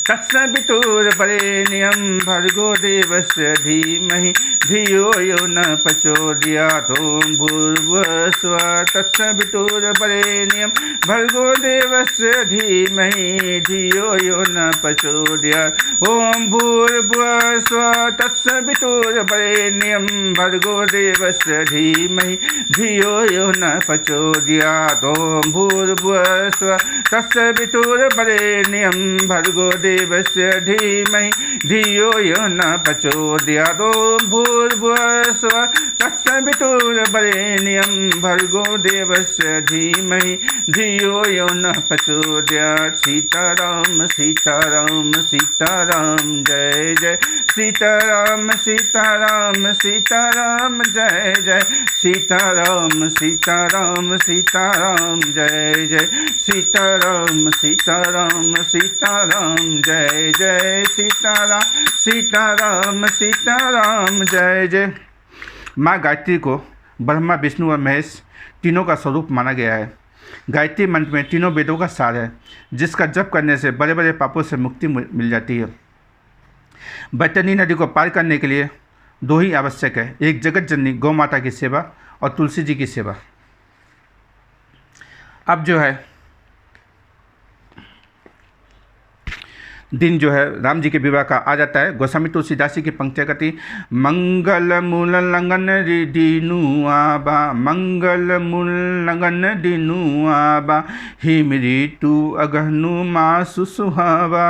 तत्सवितुर्वरेण्यं भर्गो देवस्य धीमहि धियो यो न प्रचोदयात्। ॐ भूर्भुवस्सुवः तत्सवितुर्वरेण्यं भर्गो देवस्य धीमहि धियो यो न प्रचोदयात्। ॐ भूर्भुवस्सुवः तत्सवितुर्वरेण्यं भर्गो देवस्य धीमहि धियो यो न प्रचोदयात्। ॐ भूर्भुवस्सुवः तत्सवितुर्वरेण्यं भर्गो देवस्य धीमहि धियो यो न प्रचोदयात्। ॐ भूर्भुवस्सुवः तत्सवितुर्वरेण्यं भर्गो देवस्य धीमहि धियो यो न प्रचोदयात्। सीताराम सीताराम सीताराम जय जय सीताराम सीताराम सीताराम जय जय सीताराम सीताराम सीताराम जय जय सीताराम सीताराम सीताराम जय जय सीताराम सीताराम सीताराम जय जय। माँ गायत्री को ब्रह्मा विष्णु और महेश तीनों का स्वरूप माना गया है। गायत्री मंत्र में तीनों वेदों का सार है, जिसका जप करने से बड़े बड़े पापों से मुक्ति मिल जाती है। बैतरणी नदी को पार करने के लिए दो ही आवश्यक है, एक जगत जननी गौ माता की सेवा और तुलसी जी की सेवा। अब जो है दिन जो है राम जी के विवाह का आ जाता है। गोस्वामी तुलसीदास जी की पंक्तियाँ कहती, मंगल मूल लगन दीनु आबा मंगल मूल लगन दीनु आबा हिम ऋतु अगहनु मासु सुहावा।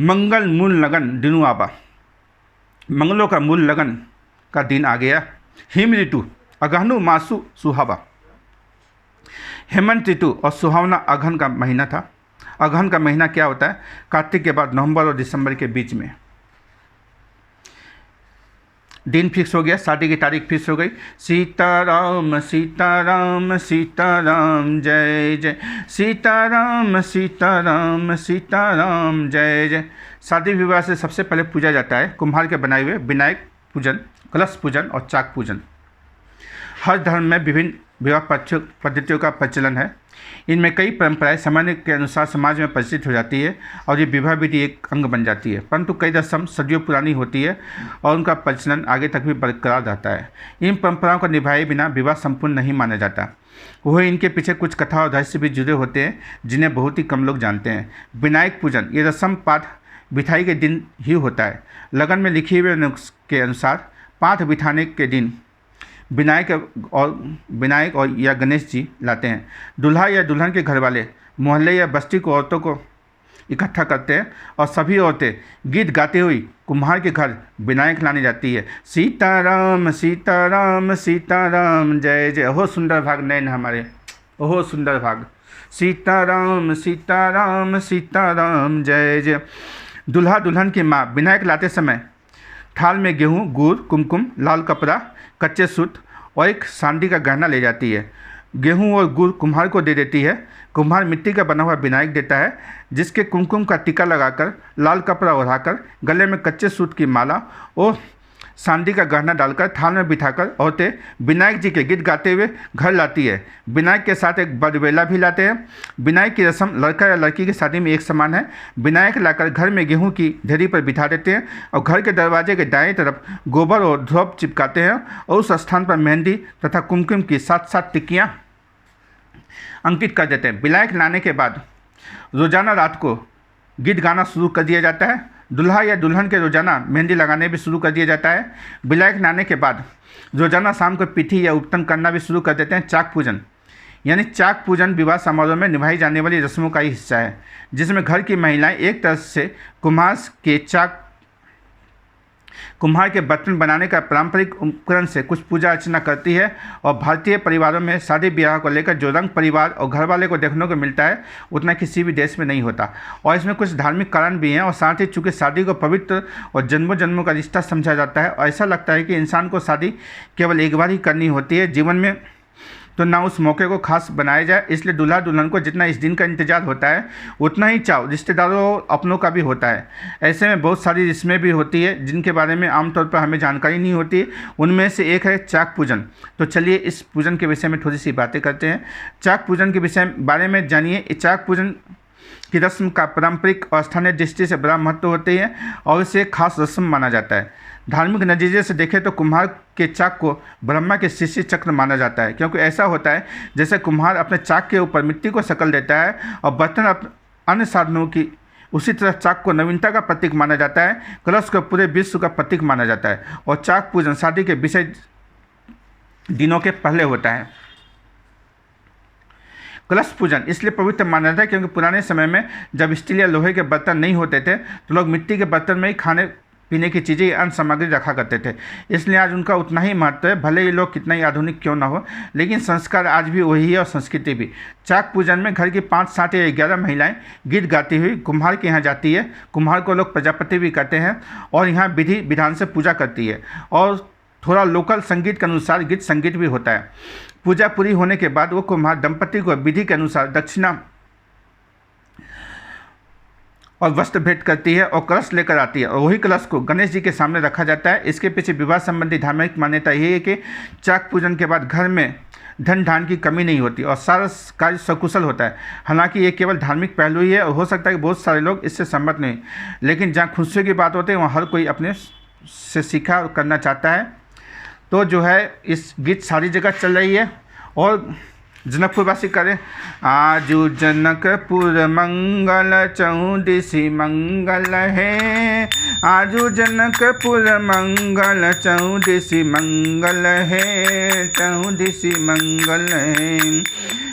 मंगल मूल लगन दिनु आबा, मंगलों का मूल लगन का दिन आ गया। हिम ऋतु अगहनु मासु सुहावा, हेमंत ऋतु और सुहावना अगहन का महीना था। अगहन का महीना क्या होता है? कार्तिक के बाद नवंबर और दिसंबर के बीच में। दिन फिक्स हो गया, शादी की तारीख फिक्स हो गई। सीताराम सीताराम सीताराम जय जय सीताराम सीताराम सीताराम जय जय। शादी विवाह से सबसे पहले पूजा जाता है कुम्हार के बनाए हुए विनायक पूजन, कलश पूजन और चाक पूजन। हर धर्म में विभिन्न विवाह पद्धतियों का प्रचलन है। इनमें कई परंपराएं समय के अनुसार समाज में परिचित हो जाती है और ये विवाह विधि एक अंग बन जाती है, परंतु कई रस्म सदियों पुरानी होती है और उनका प्रचलन आगे तक भी बरकरार रहता है। इन परंपराओं को निभाए बिना विवाह संपूर्ण नहीं माना जाता। वह इनके पीछे कुछ कथा और रहस्य भी जुड़े होते हैं, जिन्हें बहुत ही कम लोग जानते हैं। विनायक पूजन ये रस्म पाठ बिठाई के दिन ही होता है। लगन में लिखे हुए नुस्खे के अनुसार पाठ बिठाने के दिन विनायक और या गणेश जी लाते हैं। दूल्हा या दुल्हन के घर वाले मोहल्ले या बस्ती को औरतों को इकट्ठा करते हैं और सभी औरतें गीत गाते हुए कुम्हार के घर विनायक लाने जाती है। सीताराम सीताराम सीताराम जय जय। ओहो सुंदर भाग नयन हमारे, ओहो सुंदर भाग। सीताराम सीताराम सीताराम जय जय। दूल्हा दुल्हन की माँ विनायक लाते समय थाल में गेहूँ, गुड़, कुमकुम, लाल कपड़ा, कच्चे सूत और एक चांदी का गहना ले जाती है। गेहूं और गुड़ कुम्हार को दे देती है। कुम्हार मिट्टी का बना हुआ विनायक देता है, जिसके कुमकुम का टीका लगाकर, लाल कपड़ा ओढ़ाकर, गले में कच्चे सूत की माला और चांदी का गहना डालकर थाल में बिठाकर औरतें विनायक जी के गीत गाते हुए घर लाती है। विनायक के साथ एक बड़वेला भी लाते हैं। विनायक की रस्म लड़का या लड़की की शादी में एक समान है। विनायक लाकर घर में गेहूं की ढेरी पर बिठा देते हैं और घर के दरवाजे के दाएं तरफ गोबर और ध्रुव चिपकाते हैं और उस स्थान पर मेहंदी तथा कुमकुम की 7-7 टिक्कियाँ अंकित कर देते हैं। विनायक लाने के बाद रोजाना रात को गीत गाना शुरू कर दिया जाता है। दूल्हा या दुल्हन के रोजाना मेहंदी लगाने भी शुरू कर दिया जाता है। विनायक लाने के बाद रोजाना शाम को पीठी या उपटन करना भी शुरू कर देते हैं। चाक पूजन यानी चाक पूजन विवाह समारोह में निभाई जाने वाली रस्मों का ही हिस्सा है, जिसमें घर की महिलाएं एक तरह से कुम्हार के बर्तन बनाने का पारंपरिक उपकरण से कुछ पूजा अर्चना करती है। और भारतीय परिवारों में शादी ब्याह को लेकर जो रंग परिवार और घर वाले को देखने को मिलता है, उतना किसी भी देश में नहीं होता। और इसमें कुछ धार्मिक कारण भी हैं। और साथ ही चूँकि शादी को पवित्र और जन्मों जन्मों का रिश्ता समझा जाता है और ऐसा लगता है कि इंसान को शादी केवल एक बार ही करनी होती है जीवन में, तो ना उस मौके को खास बनाया जाए। इसलिए दूल्हा दुल्हन को जितना इस दिन का इंतजार होता है, उतना ही चाव रिश्तेदारों और अपनों का भी होता है। ऐसे में बहुत सारी रस्में भी होती है जिनके बारे में आमतौर पर हमें जानकारी नहीं होती। उनमें से एक है चाक पूजन। तो चलिए इस पूजन के विषय में थोड़ी सी बातें करते हैं। चाक पूजन के विषय बारे में जानिए। चाक पूजन की रस्म का पारंपरिक और स्थानीय दृष्टि से बड़ा महत्व होती है और इसे खास रस्म माना जाता है। धार्मिक नतीजे से देखें तो कुम्हार के चाक को ब्रह्मा के शिष्य चक्र माना जाता है, क्योंकि ऐसा होता है जैसे कुम्हार अपने चाक के ऊपर मिट्टी को शकल देता है और बर्तन अन्य साधनों की, उसी तरह चाक को नवीनता का प्रतीक माना जाता है। कलश को पूरे विश्व का प्रतीक माना जाता है और चाक पूजन शादी के विषय दिनों के पहले होता है। कलश पूजन इसलिए पवित्र माना जाता है क्योंकि पुराने समय में जब स्टील या लोहे के बर्तन नहीं होते थे तो लोग मिट्टी के बर्तन में ही खाने पीने की चीज़ें, अन्य सामग्री रखा करते थे, इसलिए आज उनका उतना ही महत्व है, भले ही लोग कितना ही आधुनिक क्यों ना हो, लेकिन संस्कार आज भी वही है और संस्कृति भी। चाक पूजन में घर की 5, 7 या 11 महिलाएं गीत गाती हुई कुम्हार के यहाँ जाती है। कुम्हार को लोग प्रजापति भी कहते हैं और यहाँ विधि विधान से पूजा करती है और थोड़ा लोकल संगीत के अनुसार गीत संगीत भी होता है। पूजा पूरी होने के बाद वो कुम्हार दंपति को विधि के अनुसार दक्षिणा और वस्त्र भेंट करती है और कलश लेकर आती है और वही कलश को गणेश जी के सामने रखा जाता है। इसके पीछे विवाह संबंधी धार्मिक मान्यता यही है कि चाक पूजन के बाद घर में धन धान की कमी नहीं होती और सारा कार्य सकुशल होता है। हालांकि ये केवल धार्मिक पहलू ही है और हो सकता है कि बहुत सारे लोग इससे सहमत नहीं, लेकिन जहाँ खुशियों की बात होती है वहाँ हर कोई अपने से सीखा और करना चाहता है। तो जो है इस गीत सारी जगह चल रही है और जनकपुरवासी करें। आजू जनकपुर मंगल चौदिसी मंगल है, आजू जनकपुर मंगल चौदिसी मंगल है, चौदिसी मंगल है।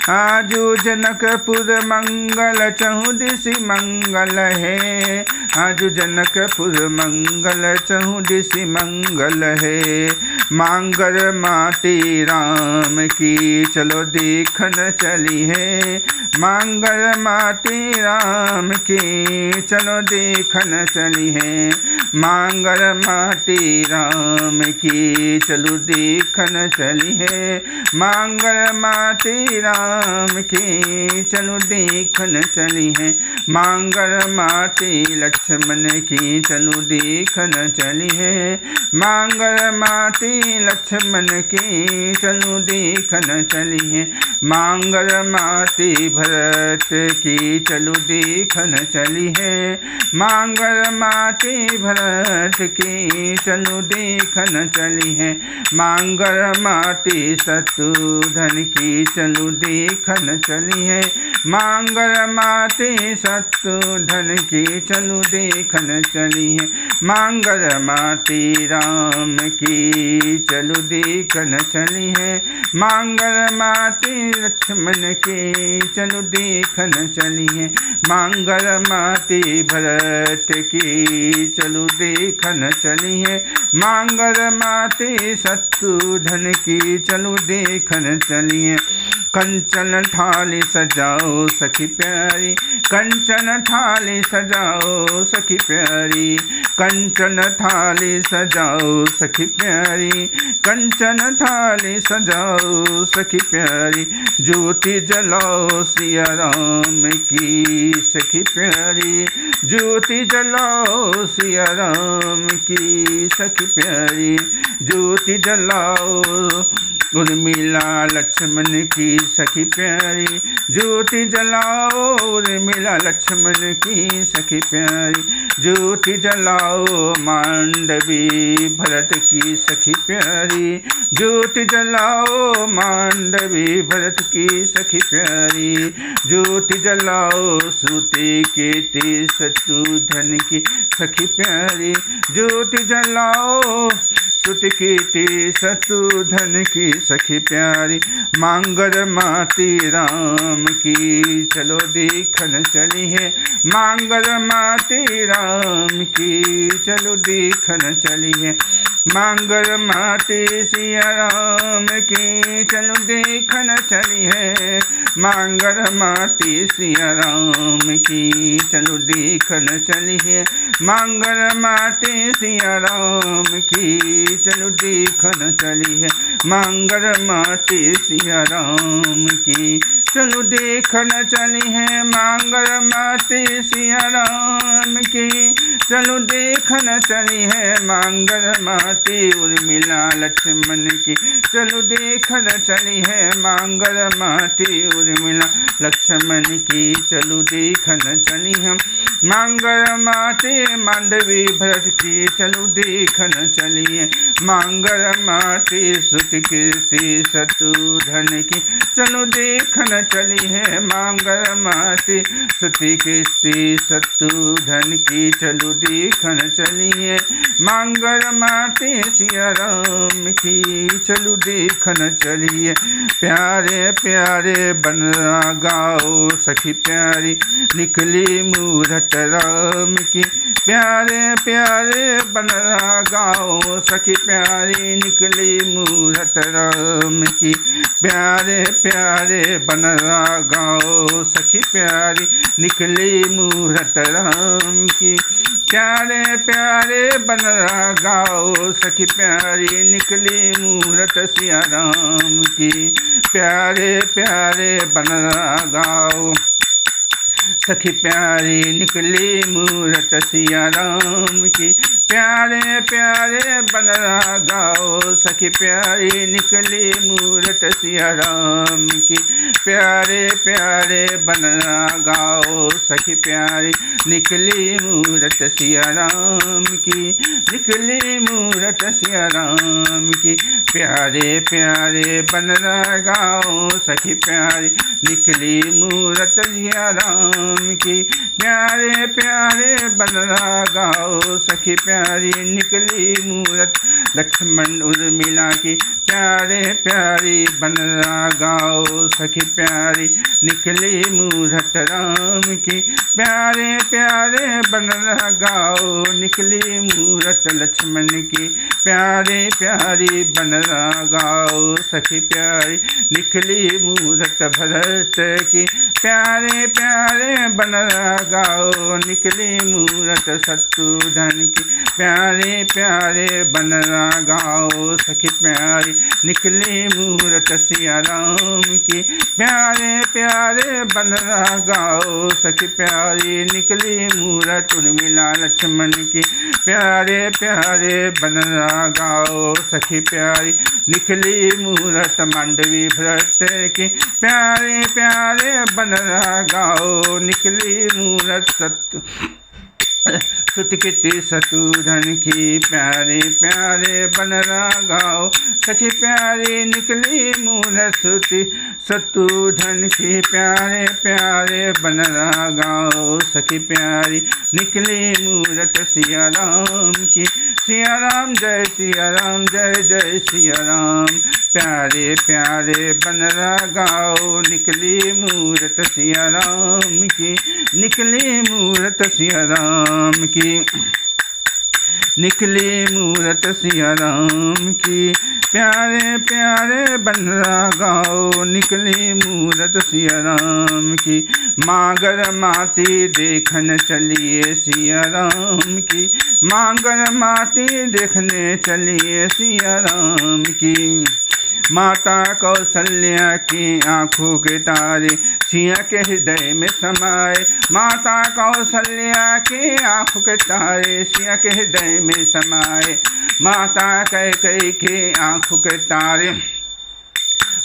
आजू जनकपुर मंगल चौदिसी मंगल है, आजू जनकपुर मंगल चौदिसी मंगल है। मांगर माटी राम की चलो देखन चली है, मांगर माटी राम की चलो देखन चली है, मांगर माटी राम की चलो देखन चली है, मांगर माटी राम की चलो देखन चली है, मांगर माटी लक्ष्मण की चलो देखन चली है, मांगर माटी लक्ष्मण की चलो देखन चली है, मांगर माटी भरत की चलो देखन चली है, मांगर माटी भरत की चलो देखन चली है, मांगर माटी शत्रुघ्न की चलो देखन चली है, मांगर माटी शत्रुघ्न की चलो देखन चली है, मांगर माटी राम की चलो देखन चली है, मांगर माटी लक्ष्मण की चलो देखन चली है, मांगर माटी भरत की चलो देखन चली है, मांगर माटी शत्रुघ्न की चलो देखन चली है। कंचन थाली सजाओ सखी प्यारी, कंचन थाली सजाओ सखी प्यारी, कंचन थाली सजाओ सखी प्यारी, कंचन थाली सजाओ सखी प्यारी, ज्योति जलाओ सिया राम की सखी प्यारी, ज्योति जलाओ सिया राम की सखी प्यारी, ज्योति जलाओ उर्मिला लक्ष्मण की सखी प्यारी, ज्योति जलाओ उर्मिला लक्ष्मण की सखी प्यारी, ज्योति जलाओ मांडवी भरत की सखी प्यारी, ज्योति जलाओ मांडवी भरत की सखी प्यारी, ज्योति जलाओ सूते कीर्ति शत्रुघ्न की सखी प्यारी, ज्योति जलाओ सुति कीर्ति शत्रुघ्न की सखी प्यारी, मांगर माटी राम की चलो देखन चली है, मांगर माटी राम की चलो देखन चली है, मांगर माटी सिया राम की चलो देखन चली है, मांगर माटी सिया राम की चलो देखन चली है, मांगर माटी सिया राम की चलो देखन चली है, मांगर माटी सिया राम की चलो देखन चली है, मांगर माटी सिया राम की चलो देखन चली है, मांगर माटी उर्मिला लक्ष्मण की चलो देखन चली है, मांगर माटी उर्मिला लक्ष्मण की चलो देखन चली है, मांगर माते मांडवी भरत की चलो देखन चलिए। मांगर माते सुत कीर्ति शत्रुधन की चलो देखन चलिए। मांगर माते सुत कीर्ति शत्रुधन की चलो देखन चलिए। मांगर माते सिया राम की चलो देखन चलिए। प्यारे प्यारे बनरा गाओ सखी प्यारी निकली मूरत राम की। प्यारे प्यारे बनरा गाओ सखी प्यारी निकली मूरत राम की। प्यारे प्यारे बनरा गाओ सखी प्यारी निकली मूरत राम की। प्यारे प्यारे बनरा गाओ सखी प्यारी निकली मूरत सिया राम की। प्यारे प्यारे बनरा गाओ सखी प्यारी निकली मूरत सिया राम की। प्यारे प्यारे बनरा गाओ सखी प्यारी निकली मूरत सिया राम की। प्यारे प्यारे बनरा गाओ सखी प्यारी निकली मूरत सिया राम की। निकली मूरत सिया राम की। प्यारे प्यारे बनरा गाओ सखी प्यारी निकली मूरत सिया राम की। प्यारे प्यारे बनरा गाओ सखी प्यारी निकली मूरत लक्ष्मण उर्मिला की। प्यारे प्यारी बनरा गाओ सखी प्यारी निकली मूरत राम की। प्यारे प्यारे बनरा गाओ निकली मूरत लक्ष्मण की। प्यारे प्यारी बनरा गाओ सखी प्यारी निकली मूरत भरत की। प्यारे प्यारे बनरा गाओ निकली मूरत शत्रुधन की। प्यारे प्यारे बनरा गाओ सखी प्यारी निकली मूरत सिया राम की। प्यारे प्यारे बनरा गाओ सखी प्यारी निकली मूरत उर्मिला लक्ष्मण की। प्यारे प्यारे बनरा गाओ सखी प्यारी निकली मूरत मांडवी भरत की। प्यारे प्यारे बनरा गाओ निकली मूरत सुत कीर्ति शत्रुधन की। प्यारे प्यारे बनरा गाओ सखी प्यारी निकली मूरत सुति शत्रुधन की। प्यारे प्यारे बनरा गाओ सखी प्यारी निकली मूरत सिया राम की। सिया राम जय सिया राम जय जय सिया राम। प्यारे प्यारे बनरा गाओ निकली मूरत सिया राम की। निकली मूरत सिया राम की। निकली मूरत सिया राम की। प्यारे प्यारे बनरा गाओ निकली मूरत सिया राम की। मांगर माती देखन चलिए सिया राम की। मांगर माती देखने चलिए सिया राम की। माता कौशल्या की आँखों के तारे सिया के हृदय में समाए। माता कौशल्या की आँखों के तारे सिया के हृदय में समाए। माता कैकेयी के आँखों के तारे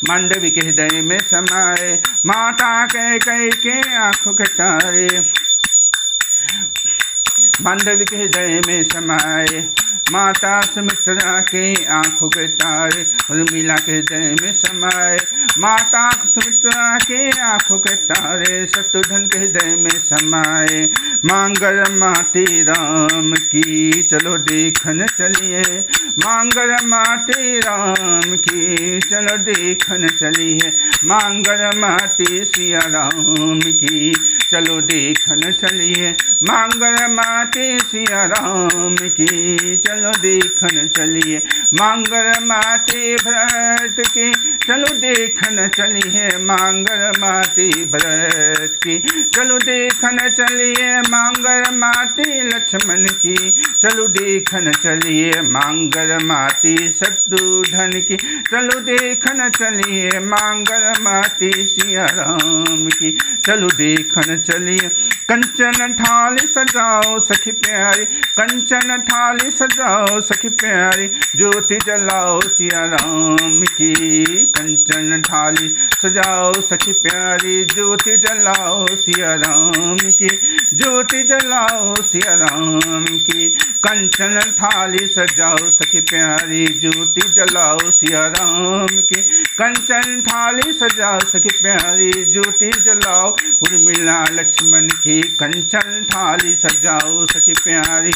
मांडवी के हृदय में समाए। माता कैकेयी के आँखों के तारे मांडवी के हृदय में समाए। माता सुमित्रा की आँखों के तारे उर्मिला के हृदय में समाए। माता सुमित्रा के आँखों के तारे शत्रुधन के हृदय में समाए। मांगर माते राम की चलो देखन चलिए। मांगर माते राम की चलो देखन चलिए। मांगर माते सिया राम की चलो देखन चलिए। मांगर माते सिया राम की चलो देखन चलिए। मांगर माते भरत की चलो देखन चलिए। मांगर माते भरत की चलो देखन चलिए। मांगर माते लक्ष्मण की चलो देखन चलिए। मांगर माते शत्रुधन की चलो देखन चलिए। मांगर माते सिया राम की चलो देखन चलिए। कंचन थाली सजाओ सखी प्यारी। कंचन थाली सजाओ सखी प्यारी ज्योति जलाओ सिया राम की। कंचन थाली सजाओ सखी प्यारी ज्योति जलाओ सिया राम की, ज्योति जलाओ सिया राम की। कंचन थाली सजाओ सखी प्यारी ज्योति जलाओ सिया राम की, कंचन थाली सजाओ सखी प्यारी ज्योति जलाओ। उर्मिला लक्ष्मण की कंचन थाली सजाओ सखी प्यारी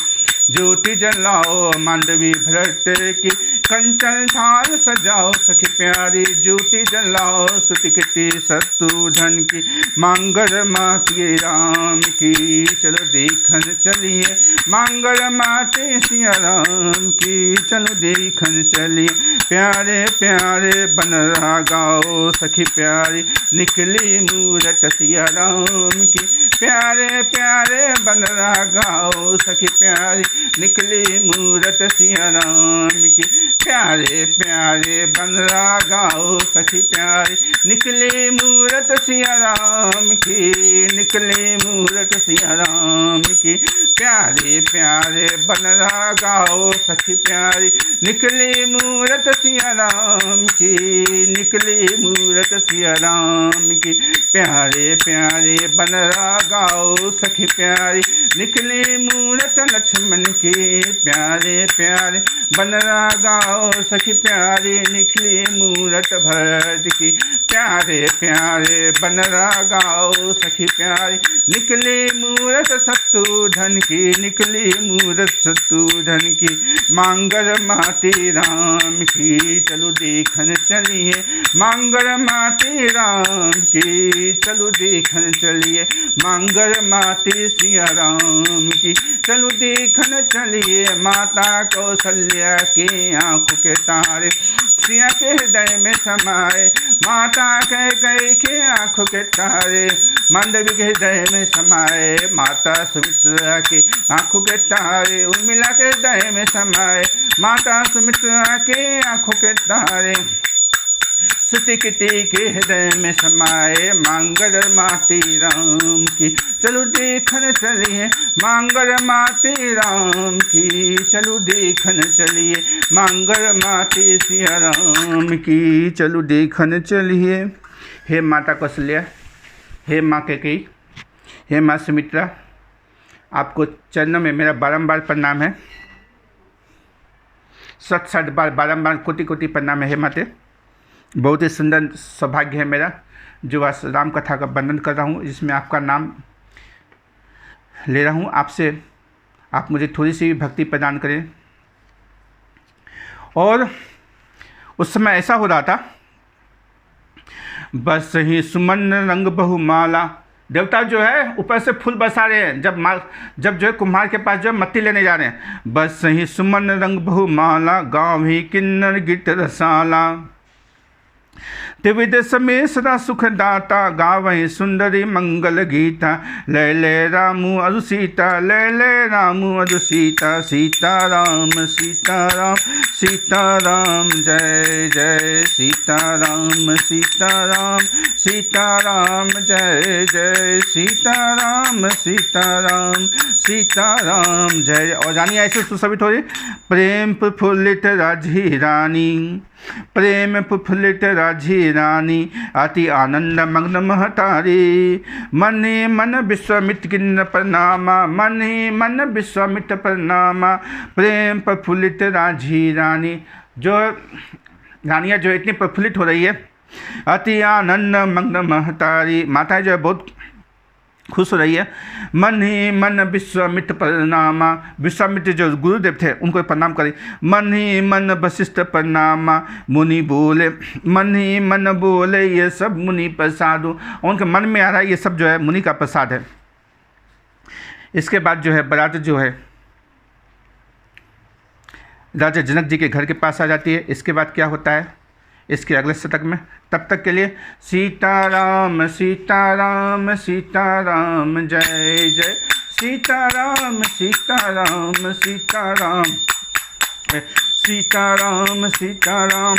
ज्योति जलाओ। मांडवी भरत की कंचन थाल सजाओ सखी प्यारी ज्योति जलाओ। सुतिकृति शत्रुघ्न की मांगल माते राम की, चलो देखन चलिए मांगल माते सिया राम की, चलो देखन चलिए। प्यारे प्यारे बनरा गाओ सखी प्यारी निकली मूरत सिया राम की, प्यारे प्यारे बनरा गाओ सखी प्यारी निकली मूरत सिया राम की, प्यारे प्यारे बनरा गाओ सखी प्यारी निकली मूरत सिया राम की, निकली मूरत सिया राम की। प्यारे प्यारे बनरा गाओ सखी प्यारी निकली मूरत सिया राम की, निकली मूरत सिया राम की। प्यारे प्यारे बनरा गाओ सखी प्यारी निकली मूरत लक्ष्मण की, प्यारे प्यारे बनरा गाओ सखी प्यारी निकली मूरत भरत की, प्यारे प्यारे बनरा गाओ सखी प्यारी निकली मूरत शत्रुघ्न की, निकली मूरत शत्रुघ्न की। मांगल माते राम की चलो देखन चलिए, मांगल माते राम की चलो देखन चलिए, मांगल माते सिया राम की चलो देखन चलिए। माता कौशल्या के आंखों के तारे सिया के हृदय में समाए, माता कैकेयी के आंखों के तारे मांडवी के हृदय में समाए। माता सुमित्रा के आंखों के तारे उर्मिला के हृदय में समाए, माता सुमित्रा के आंखों के तारे सुतिकृति के हृदय में समाए। मांगल माते राम की चलो देखन चलिए, मांगल माते राम की चलो देखन चलिए, मांगल माते सिया राम की चलो देखन चलिए। हे माता कौशल्या, हे माँ कैकेयी, हे माँ सुमित्रा, आपको चरणों में मेरा बारंबार प्रणाम है, सत बार बारंबार कोटि कोटि प्रणाम है। हे माते, बहुत ही सुंदर सौभाग्य है मेरा जो आज राम कथा का वर्णन कर रहा हूँ, जिसमें आपका नाम ले रहा हूँ आपसे। आप मुझे थोड़ी सी भक्ति प्रदान करें। और उस समय ऐसा हो रहा था, बस ही सुमन रंग बहुमाला, देवता जो है ऊपर से फूल बरसा रहे हैं जब जो है कुम्हार के पास जो है मट्टी लेने जा रहे हैं। बस ही सुमन रंग बहुमाला गाँव ही किन्नर गिट रसाला, त्रिविध समय सदा सुखदाता गावहि सुंदरी मंगल गीता। लय लय रामु अरु सीता, लय लय रामु अरु सीता, सीताराम सीताराम सीताराम जय जय सीताराम सीताराम सीताराम जय जय सीताराम सीताराम सीताराम जय। और रानी ऐसे सुशोभित हो रही, प्रेम प्रफुल्लित राजी रानी, प्रेम प्रफुल्लित राजी रानी, अति आनंद मग्न महतारी। मनि मन विश्वामित्र किन्न प्रणामा, मनि मन विश्वामित्र प्रणामा, प्रेम प्रफुल्लित राजी रानी। जो रानियाँ जो इतनी प्रफुल्लित हो रही है, अति आनंद मग्न महतारी, माताएं जो है बहुत खुश हो रही है। मन ही मन विश्वामित्र प्रणामा, विश्वामित्र जो गुरुदेव थे उनको प्रणाम करें। मन ही मन वशिष्ठ प्रणामा, मुनि बोले, मन ही मन बोले ये सब मुनि प्रसाद। उनके मन में आ रहा है ये सब जो है मुनि का प्रसाद है। इसके बाद जो है बारात जो है राजा जनक जी के घर के पास आ जाती है। इसके बाद क्या होता है इसके अगले शतक में, तब तक के लिए सीताराम सीताराम सीताराम जय जय सीताराम सीताराम सीताराम सीताराम सीताराम।